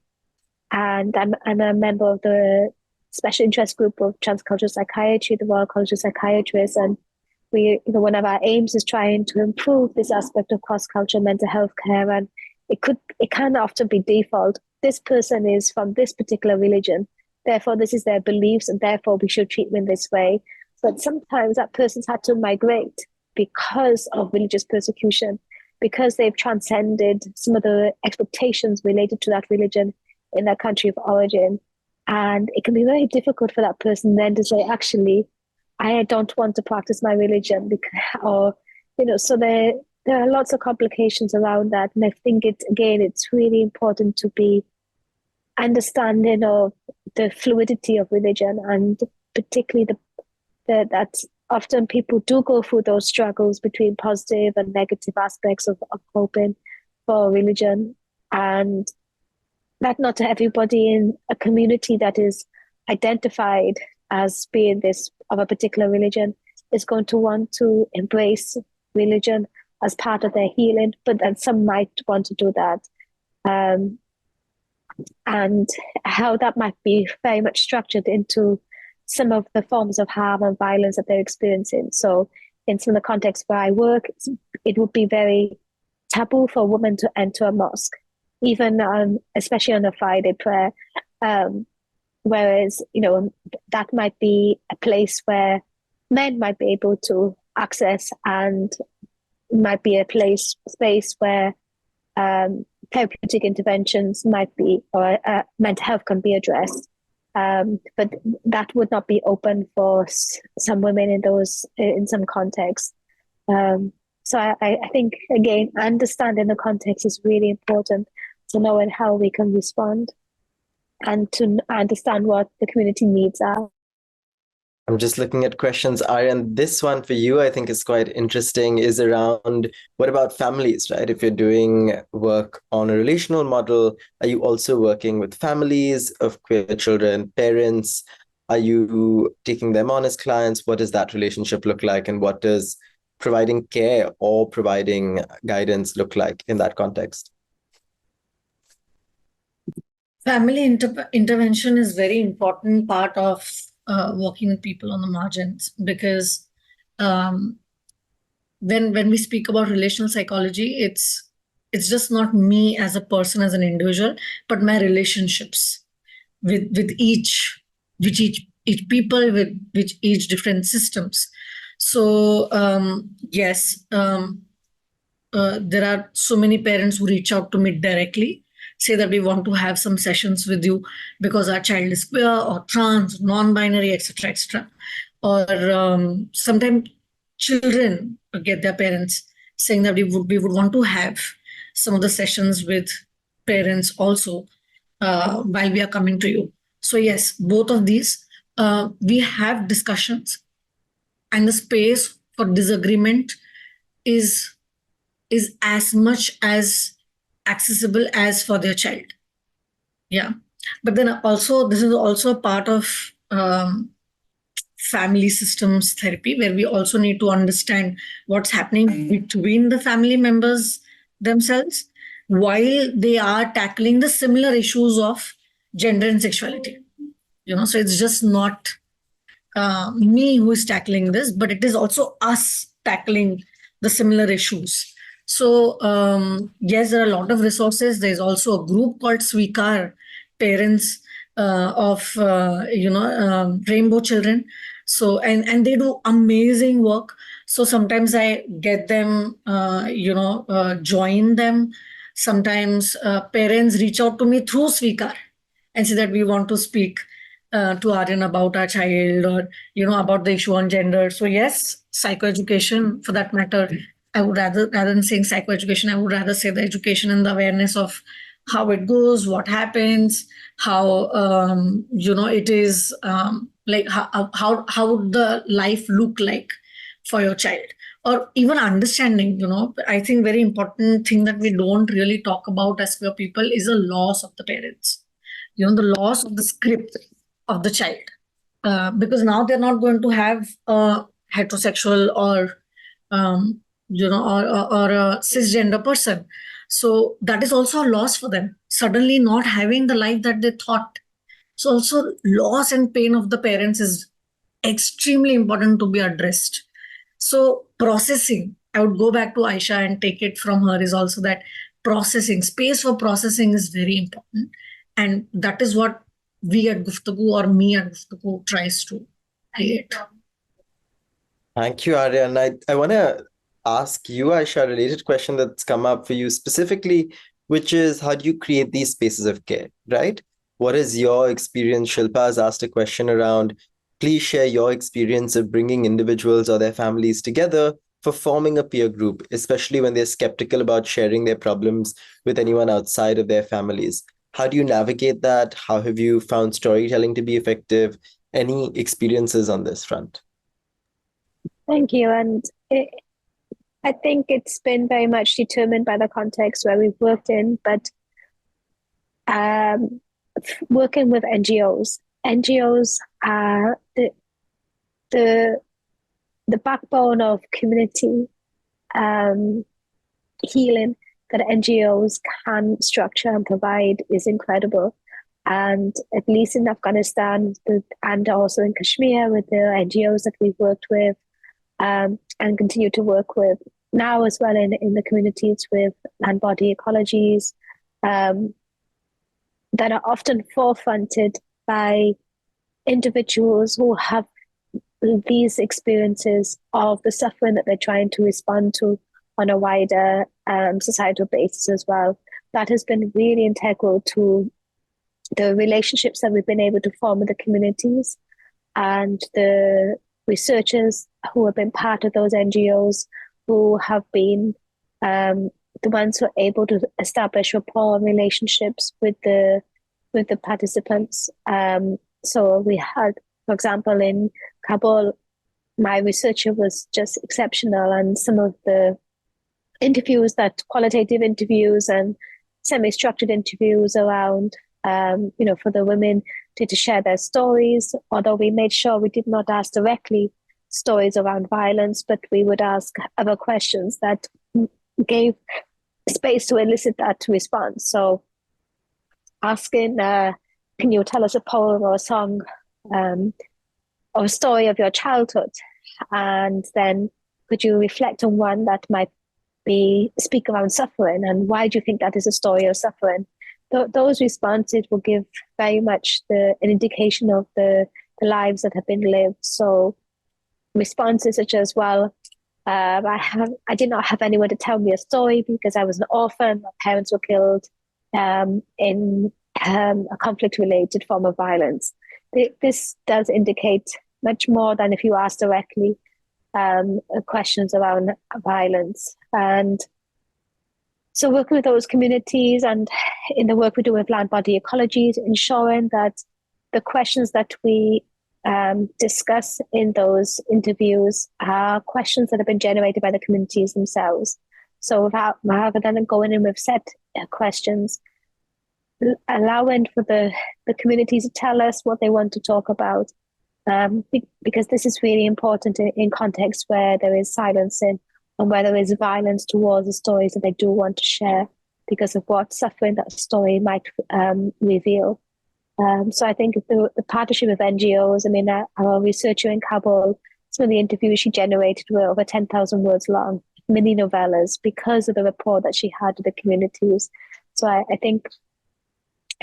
I'm a member of the special interest group of transcultural psychiatry, the Royal College of Psychiatrists, and one of our aims is trying to improve this aspect of cross-cultural mental health care, and it can often be default. This person is from this particular religion, therefore this is their beliefs, and therefore we should treat them in this way. But sometimes that person's had to migrate because of religious persecution, because they've transcended some of the expectations related to that religion in their country of origin. And it can be very difficult for that person then to say, actually, I don't want to practice my religion so there are lots of complications around that. And I think it's really important to be understanding of the fluidity of religion, and particularly that often people do go through those struggles between positive and negative aspects of coping for religion, and that not everybody in a community that is identified as being this of a particular religion is going to want to embrace religion as part of their healing, but then some might want to do that. And how that might be very much structured into some of the forms of harm and violence that they're experiencing. So in some of the contexts where I work, it would be very taboo for a woman to enter a mosque, even especially on a Friday prayer. Whereas, that might be a place where men might be able to access, and might be a space where therapeutic interventions might be, or mental health can be addressed. But that would not be open for some women in some contexts. So I think, again, understanding the context is really important to know how we can respond and to understand what the community needs are. I'm just looking at questions. Aryan, this one for you, I think is quite interesting, is around what about families, right? If you're doing work on a relational model, are you also working with families of queer children, parents? Are you taking them on as clients? What does that relationship look like? And what does providing care or providing guidance look like in that context? Family intervention is very important part of working with people on the margins, because when we speak about relational psychology, it's just not me as a person, as an individual, but my relationships with each people, with each different systems. So yes, there are so many parents who reach out to me directly, say that we want to have some sessions with you because our child is queer or trans, non-binary, etc., etc. Or sometimes children get their parents saying that we would want to have some of the sessions with parents also while we are coming to you. So yes, both of these, we have discussions, and the space for disagreement is as much as accessible as for their child. Yeah. But then also, this is also a part of family systems therapy, where we also need to understand what's happening between the family members themselves while they are tackling the similar issues of gender and sexuality. So it's just not me who is tackling this, but it is also us tackling the similar issues. So yes, there are a lot of resources. There's also a group called Swikar, parents of rainbow children. So and they do amazing work. So sometimes I get them, join them. Sometimes parents reach out to me through Swikar and say that we want to speak to Aryan about our child, or about the issue on gender. So yes, psychoeducation, for that matter, I would rather than saying psychoeducation, I would rather say the education and the awareness of how it goes, what happens, how it is, like how would the life look like for your child, or even understanding. I think very important thing that we don't really talk about as queer people is the loss of the parents. The loss of the script of the child, because now they're not going to have a heterosexual or or a cisgender person. So that is also a loss for them, suddenly not having the life that they thought. So also loss and pain of the parents is extremely important to be addressed. So processing, I would go back to Ayesha and take it from her, is also that processing, space for processing is very important. And that is what we at Guftagu, or me at Guftagu, tries to create. Thank you, Aryan. I want to ask you, Aisha, a related question that's come up for you specifically, which is how do you create these spaces of care, right? What is your experience? Shilpa has asked a question around, please share your experience of bringing individuals or their families together for forming a peer group, especially when they're skeptical about sharing their problems with anyone outside of their families. How do you navigate that? How have you found storytelling to be effective? Any experiences on this front? Thank you. And I think it's been very much determined by the context where we've worked in, but working with NGOs. NGOs are the backbone of community healing that NGOs can structure and provide is incredible. And at least in Afghanistan and also in Kashmir with the NGOs that we've worked with and continue to work with now as well in the communities with land body ecologies, that are often forefronted by individuals who have these experiences of the suffering that they're trying to respond to on a wider societal basis as well. That has been really integral to the relationships that we've been able to form with the communities, and the researchers who have been part of those NGOs, who have been the ones who are able to establish rapport and relationships with the participants. So we had, for example, in Kabul, my researcher was just exceptional, and some of the interviews, that qualitative interviews and semi-structured interviews around, for the women to share their stories, although we made sure we did not ask directly stories around violence, but we would ask other questions that gave space to elicit that response. So asking, can you tell us a poem or a song or a story of your childhood? And then could you reflect on one that might speak around suffering, and why do you think that is a story of suffering? Those responses will give very much an indication of the lives that have been lived. So responses such as, well, I did not have anyone to tell me a story because I was an orphan. My parents were killed in a conflict-related form of violence. This does indicate much more than if you ask directly questions around violence. And so working with those communities, and in the work we do with land body ecologies, ensuring that the questions that we discuss in those interviews are questions that have been generated by the communities themselves. So rather than going in with set questions, allowing for the communities to tell us what they want to talk about, because this is really important in contexts where there is silencing and where there is violence towards the stories that they do want to share because of what suffering that story might reveal. So I think the partnership with NGOs, I mean, our researcher in Kabul, some of the interviews she generated were over 10,000 words long, mini novellas, because of the rapport that she had with the communities. So I think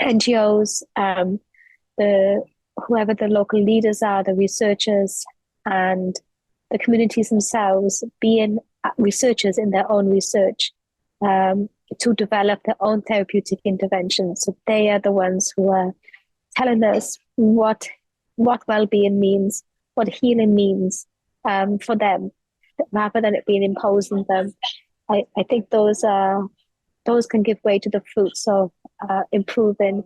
NGOs, whoever the local leaders are, the researchers, and the communities themselves being researchers in their own research to develop their own therapeutic interventions. So they are the ones who are telling us what well-being means, what healing means for them, rather than it being imposed on them. I think those can give way to the fruits of improving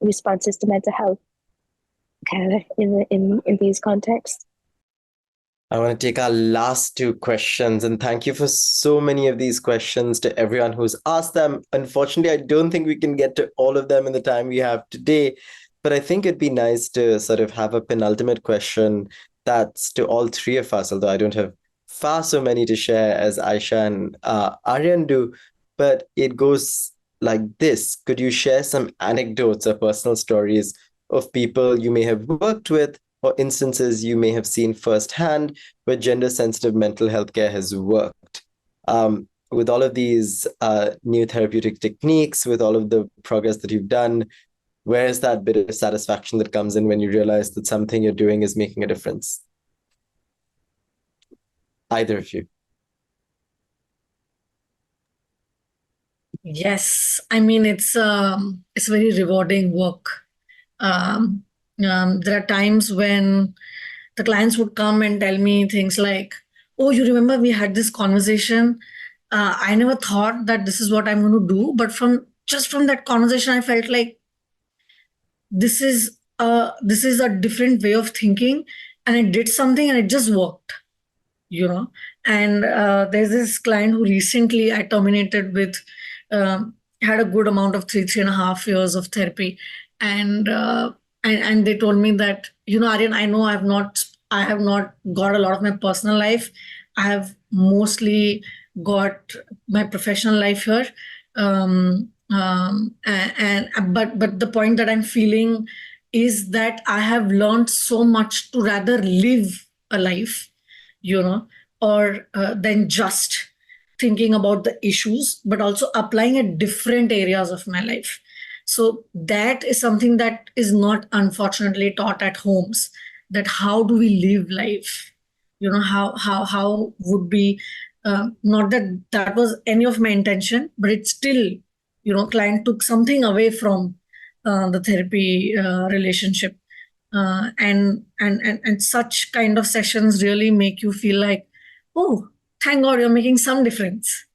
responses to mental health care in these contexts. I want to take our last two questions, and thank you for so many of these questions to everyone who's asked them. Unfortunately, I don't think we can get to all of them in the time we have today, but I think it'd be nice to sort of have a penultimate question that's to all three of us, although I don't have far so many to share as Ayesha and Aryan do, but it goes like this. Could you share some anecdotes or personal stories of people you may have worked with, or instances you may have seen firsthand where gender-sensitive mental health care has worked? With all of these new therapeutic techniques, with all of the progress that you've done, where is that bit of satisfaction that comes in when you realize that something you're doing is making a difference? Either of you. Yes, I mean, it's very rewarding work. There are times when the clients would come and tell me things like, oh, you remember we had this conversation? I never thought that this is what I'm going to do. But from that conversation, I felt like this is a different way of thinking. And I did something and it just worked, And there's this client who recently I terminated with, had a good amount of 3.5 years of therapy. And they told me that, Aryan, I know I have not got a lot of my personal life. I have mostly got my professional life here. But the point that I'm feeling is that I have learned so much to rather live a life, or than just thinking about the issues, but also applying at different areas of my life. So that is something that is not unfortunately taught at homes, that how do we live life? How would be, not that that was any of my intention, but it's still, client took something away from the therapy relationship. And such kind of sessions really make you feel like, oh, thank God you're making some difference.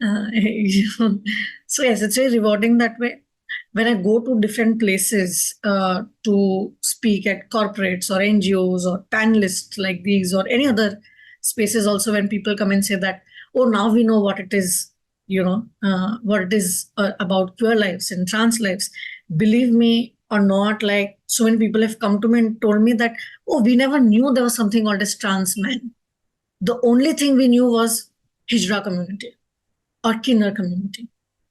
So yes, it's very rewarding that way. When I go to different places to speak at corporates or NGOs or panelists like these or any other spaces, also when people come and say that, oh, now we know what it is, what it is about queer lives and trans lives. Believe me or not, like so many people have come to me and told me that, oh, we never knew there was something called as trans men. The only thing we knew was Hijra community or Kinner community,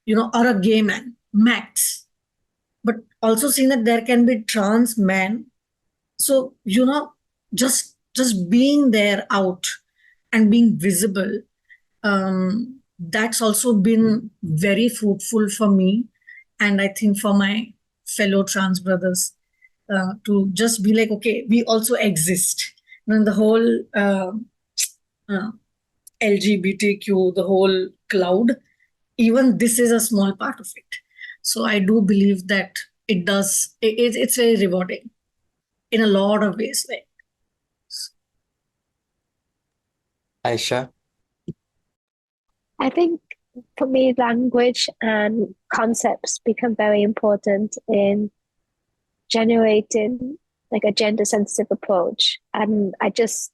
or a gay man, max. But also seeing that there can be trans men. So, just being there out and being visible, that's also been very fruitful for me. And I think for my fellow trans brothers, to just be like, okay, we also exist. The whole LGBTQ, the whole cloud, even this is a small part of it. So I do believe that it's very rewarding in a lot of ways. Like, Aisha? I think for me, language and concepts become very important in generating like a gender sensitive approach. And I just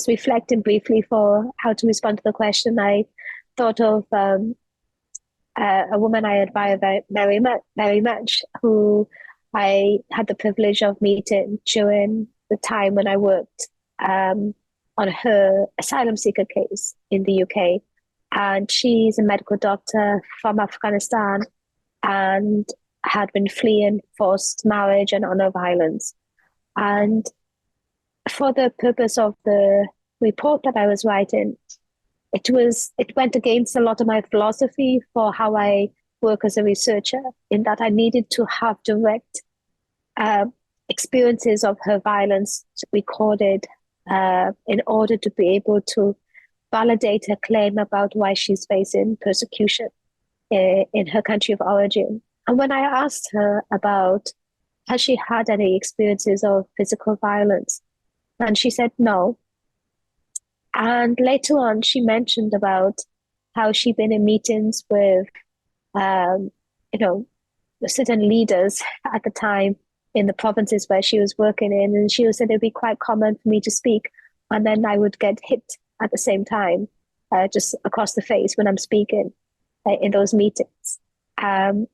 reflecting briefly for how to respond to the question, I thought of a woman I admire very much, who I had the privilege of meeting during the time when I worked on her asylum seeker case in the UK. And she's a medical doctor from Afghanistan and had been fleeing forced marriage and honor violence. And for the purpose of the report that I was writing, it went against a lot of my philosophy for how I work as a researcher, in that I needed to have direct experiences of her violence recorded in order to be able to validate her claim about why she's facing persecution in her country of origin. And when I asked her about has she had any experiences of physical violence, and she said no. And later on, she mentioned about how she'd been in meetings with, certain leaders at the time in the provinces where she was working in. And she said it'd be quite common for me to speak, and then I would get hit at the same time, just across the face when I'm speaking in those meetings. And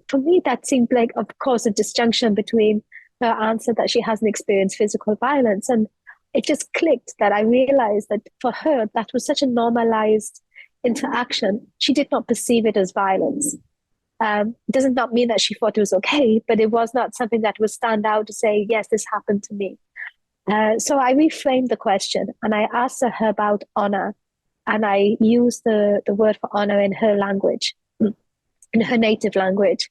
for me, that seemed like, of course, a disjunction between her answer that she hasn't experienced physical violence. And it just clicked that I realized that for her, that was such a normalized interaction. She did not perceive it as violence. It doesn't not mean that she thought it was okay, but it was not something that would stand out to say, yes, this happened to me. So I reframed the question and I asked her about honor, and I used the word for honor in her language, in her native language.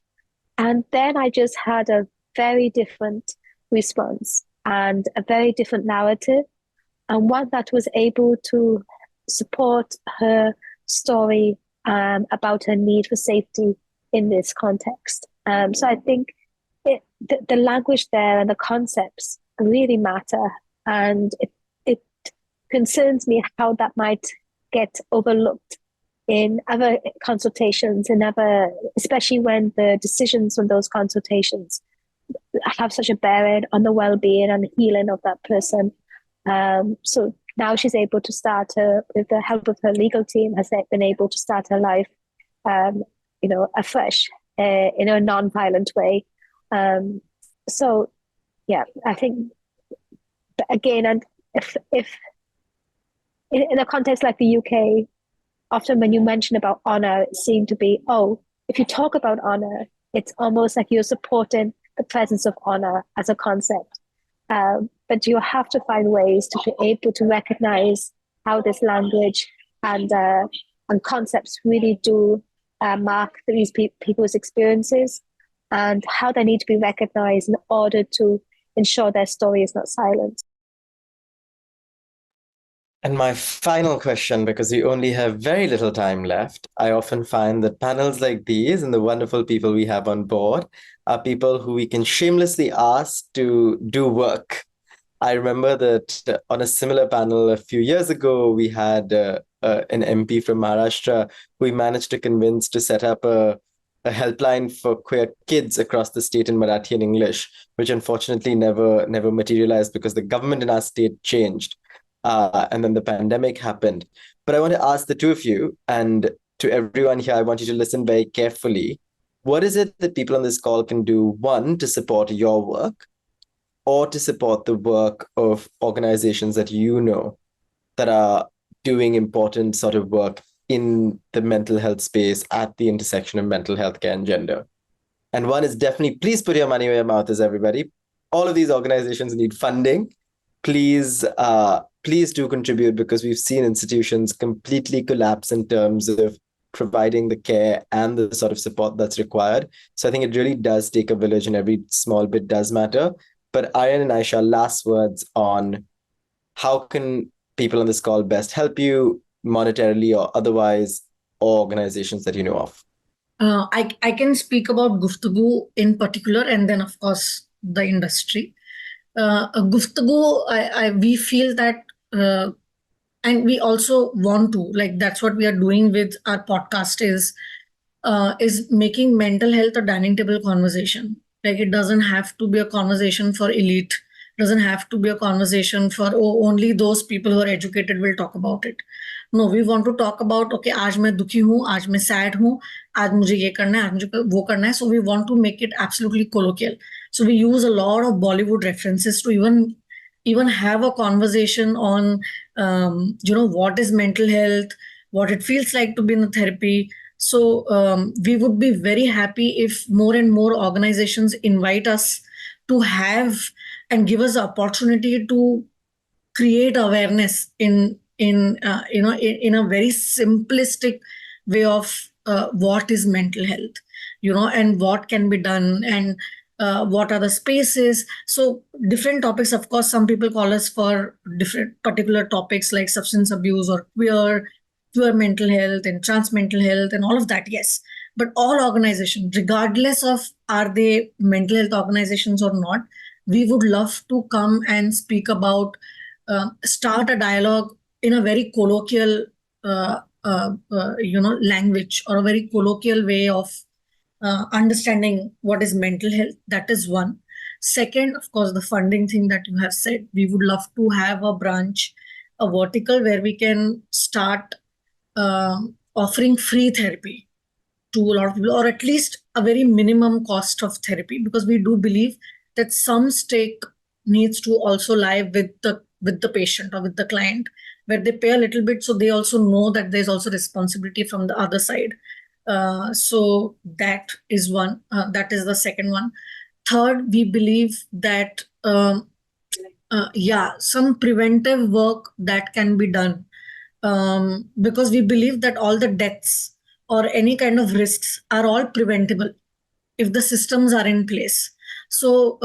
And then I just had a very different response and a very different narrative, and one that was able to support her story about her need for safety in this context. So I think the language there and the concepts really matter, and it concerns me how that might get overlooked in other consultations, especially when the decisions from those consultations have such a bearing on the well-being and healing of that person. So now she's able to start with the help of her legal team, has been able to start her life, afresh in a non-violent way. So, yeah, I think, again, and if in a context like the UK, often when you mention about honor, it seemed to be, if you talk about honor, it's almost like you're supporting the presence of honor as a concept. But you have to find ways to be able to recognize how this language and concepts really do mark these people's experiences and how they need to be recognized in order to ensure their story is not silenced. And my final question, because we only have very little time left, I often find that panels like these and the wonderful people we have on board are people who we can shamelessly ask to do work. I remember that on a similar panel a few years ago, we had an MP from Maharashtra who we managed to convince to set up a helpline for queer kids across the state in Marathi and English, which unfortunately never materialized because the government in our state changed. And then the pandemic happened. But I want to ask the two of you, and to everyone here, I want you to listen very carefully. What is it that people on this call can do, one, to support your work, or to support the work of organizations that you know that are doing important sort of work in the mental health space at the intersection of mental health care and gender? And one is definitely, please put your money where your mouth is, everybody. All of these organizations need funding. Please do contribute, because we've seen institutions completely collapse in terms of providing the care and the sort of support that's required. So I think it really does take a village, and every small bit does matter. But Aryan and Ayesha, last words on how can people on this call best help you monetarily or otherwise, or organizations that you know of? I can speak about Guftagu in particular, and then of course the industry. Guftagu, we feel that, and we also want to, like, that's what we are doing with our podcast is making mental health a dining table conversation. Like, it doesn't have to be a conversation for elite. It doesn't have to be a conversation for only those people who are educated will talk about it. No, we want to talk about, okay, आज मैं दुखी हूँ, आज मैं sad हूँ, आज मुझे ये करना है, आज मुझे वो करना है. So we want to make it absolutely colloquial. So we use a lot of Bollywood references to even have a conversation on, what is mental health, what it feels like to be in a therapy. So we would be very happy if more and more organizations invite us to have and give us the opportunity to create awareness in a very simplistic way of what is mental health, and what can be done, and what are the spaces. So different topics, of course, some people call us for different particular topics like substance abuse or queer mental health and trans mental health and all of that, yes. But all organizations, regardless of are they mental health organizations or not, we would love to come and speak about, start a dialogue in a very colloquial language, or a very colloquial way of understanding what is mental health. That is one. Second, of course, the funding thing that you have said, we would love to have a branch, a vertical where we can start offering free therapy to a lot of people, or at least a very minimum cost of therapy, because we do believe that some stake needs to also lie with the patient or with the client, where they pay a little bit, so they also know that there's also responsibility from the other side. So that is one. That is the second one. Third, we believe that some preventive work that can be done, because we believe that all the deaths or any kind of risks are all preventable if the systems are in place. So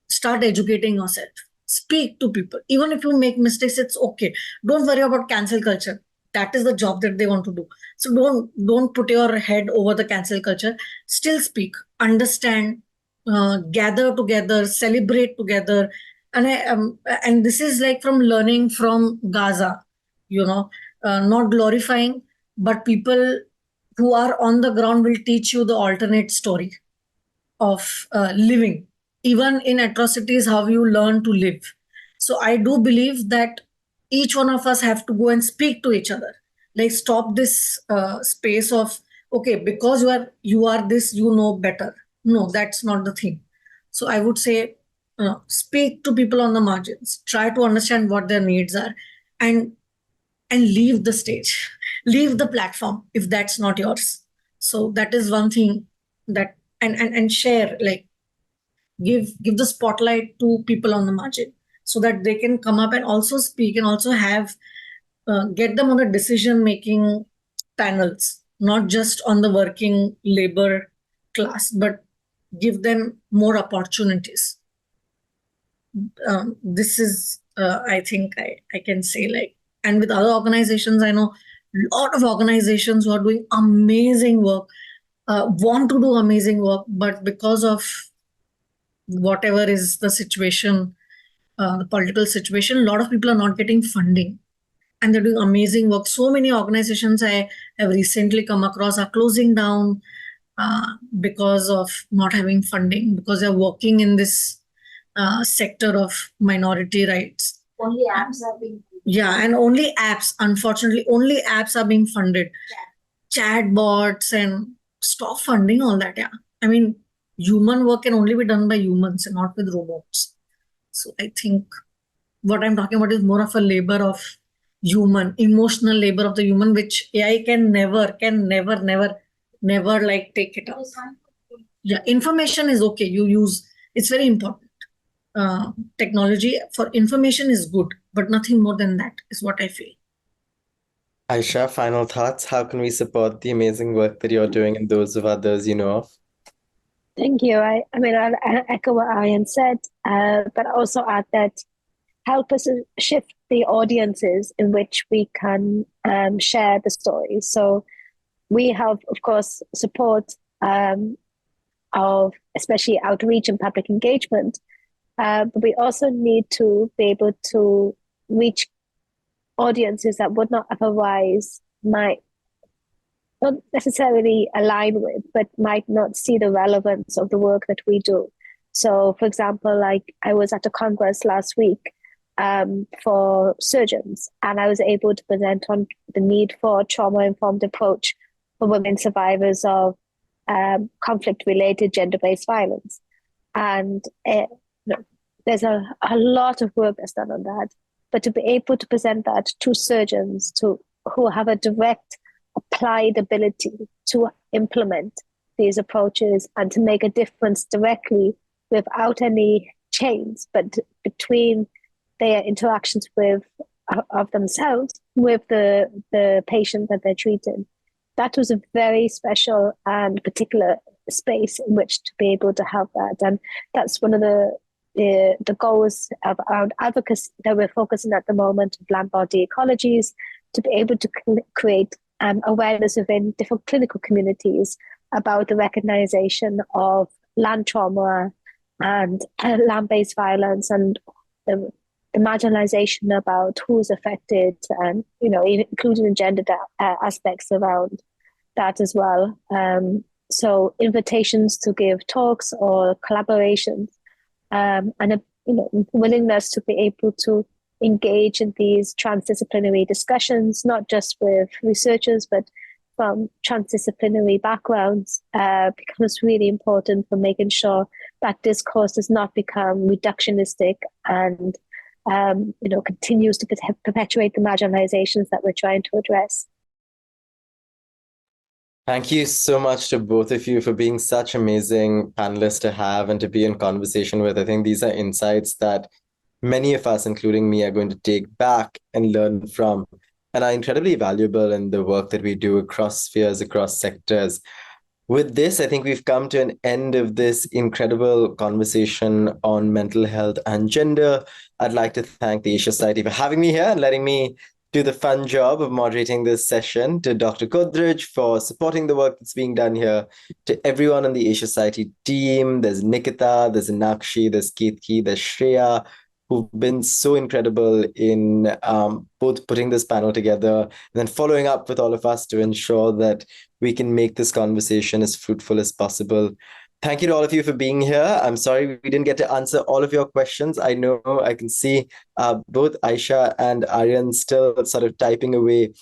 start educating yourself. Speak to people. Even if you make mistakes, it's okay. Don't worry about cancel culture. That is the job that they want to do. So don't put your head over the cancel culture. Still speak, understand, gather together, celebrate together. And this is like from learning from Gaza, not glorifying, but people who are on the ground will teach you the alternate story of living. Even in atrocities, how you learn to live. So I do believe that each one of us have to go and speak to each other. Like, stop this space of, okay, because you are this, you know better. No, that's not the thing. So I would say, speak to people on the margins. Try to understand what their needs are, and leave the stage, leave the platform if that's not yours. So that is one thing that, and share, like, give the spotlight to people on the margin, so that they can come up and also speak, and also have get them on the decision making panels, not just on the working labor class, but give them more opportunities. This is, I think I can say, like, and with other organizations, I know a lot of organizations who are doing amazing work, want to do amazing work, but because of whatever is the situation, the political situation, a lot of people are not getting funding, and they're doing amazing work. So many organizations I have recently come across are closing down because of not having funding, because they're working in this sector of minority rights. Only apps are being Yeah, and only apps, unfortunately, only apps are being funded. Chat bots, and stop funding all that. Yeah. I mean, human work can only be done by humans and not with robots. So I think what I'm talking about is more of a labor of human, emotional labor of the human, which AI can never, never like take it up. Yeah, information is okay. You use, it's very important. Technology for information is good, but nothing more than that is what I feel. Ayesha, final thoughts. How can we support the amazing work that you're doing and those of others you know of? Thank you. I mean, I'll echo what Aryan said, but also add that help us shift the audiences in which we can share the stories. So we have, of course, support of especially outreach and public engagement, but we also need to be able to reach audiences that would not otherwise might not necessarily align with, but might not see the relevance of the work that we do. So, for example, like I was at a congress last week for surgeons, and I was able to present on the need for a trauma-informed approach for women survivors of conflict-related gender-based violence. And there's a lot of work that's done on that. But to be able to present that to surgeons who have a direct applied ability to implement these approaches and to make a difference directly without any chains, but between their interactions of themselves with the patient that they're treating. That was a very special and particular space in which to be able to have that. And that's one of the goals around advocacy that we're focusing at the moment of land body ecologies, to be able to create awareness within different clinical communities about the recognition of land trauma and land-based violence, and the marginalization about who's affected, and including the gender aspects around that as well. So invitations to give talks or collaborations, and a willingness to be able to engage in these transdisciplinary discussions, not just with researchers, but from transdisciplinary backgrounds, becomes really important for making sure that discourse does not become reductionistic and continues to perpetuate the marginalizations that we're trying to address. Thank you so much to both of you for being such amazing panelists to have and to be in conversation with. I think these are insights that many of us, including me, are going to take back and learn from, and are incredibly valuable in the work that we do across spheres, across sectors. With this, I think we've come to an end of this incredible conversation on mental health and gender. I'd like to thank the Ayesha Society for having me here and letting me do the fun job of moderating this session, to Dr. Godrej for supporting the work that's being done here, to everyone on the Ayesha Society team. There's Nikita, there's Nakshi, there's Keerthi, there's Shreya, who've been so incredible in both putting this panel together and then following up with all of us to ensure that we can make this conversation as fruitful as possible. Thank you to all of you for being here. I'm sorry we didn't get to answer all of your questions. I know I can see both Ayesha and Aryan still sort of typing away,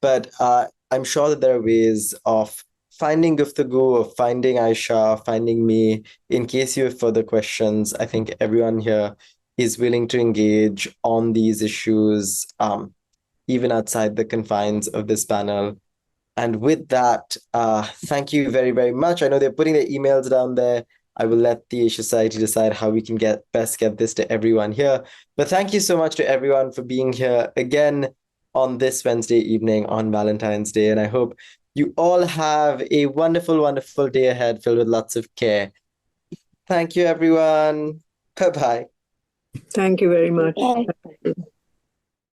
but I'm sure that there are ways of finding Guftagu, of finding Ayesha, finding me. In case you have further questions, I think everyone here is willing to engage on these issues, even outside the confines of this panel. And with that, thank you very, very much. I know they're putting their emails down there. I will let the Ayesha Society decide how we can best get this to everyone here. But thank you so much to everyone for being here again on this Wednesday evening on Valentine's Day. And I hope You all have a wonderful, wonderful day ahead filled with lots of care. Thank you, everyone. Bye bye. Thank you very much. Bye.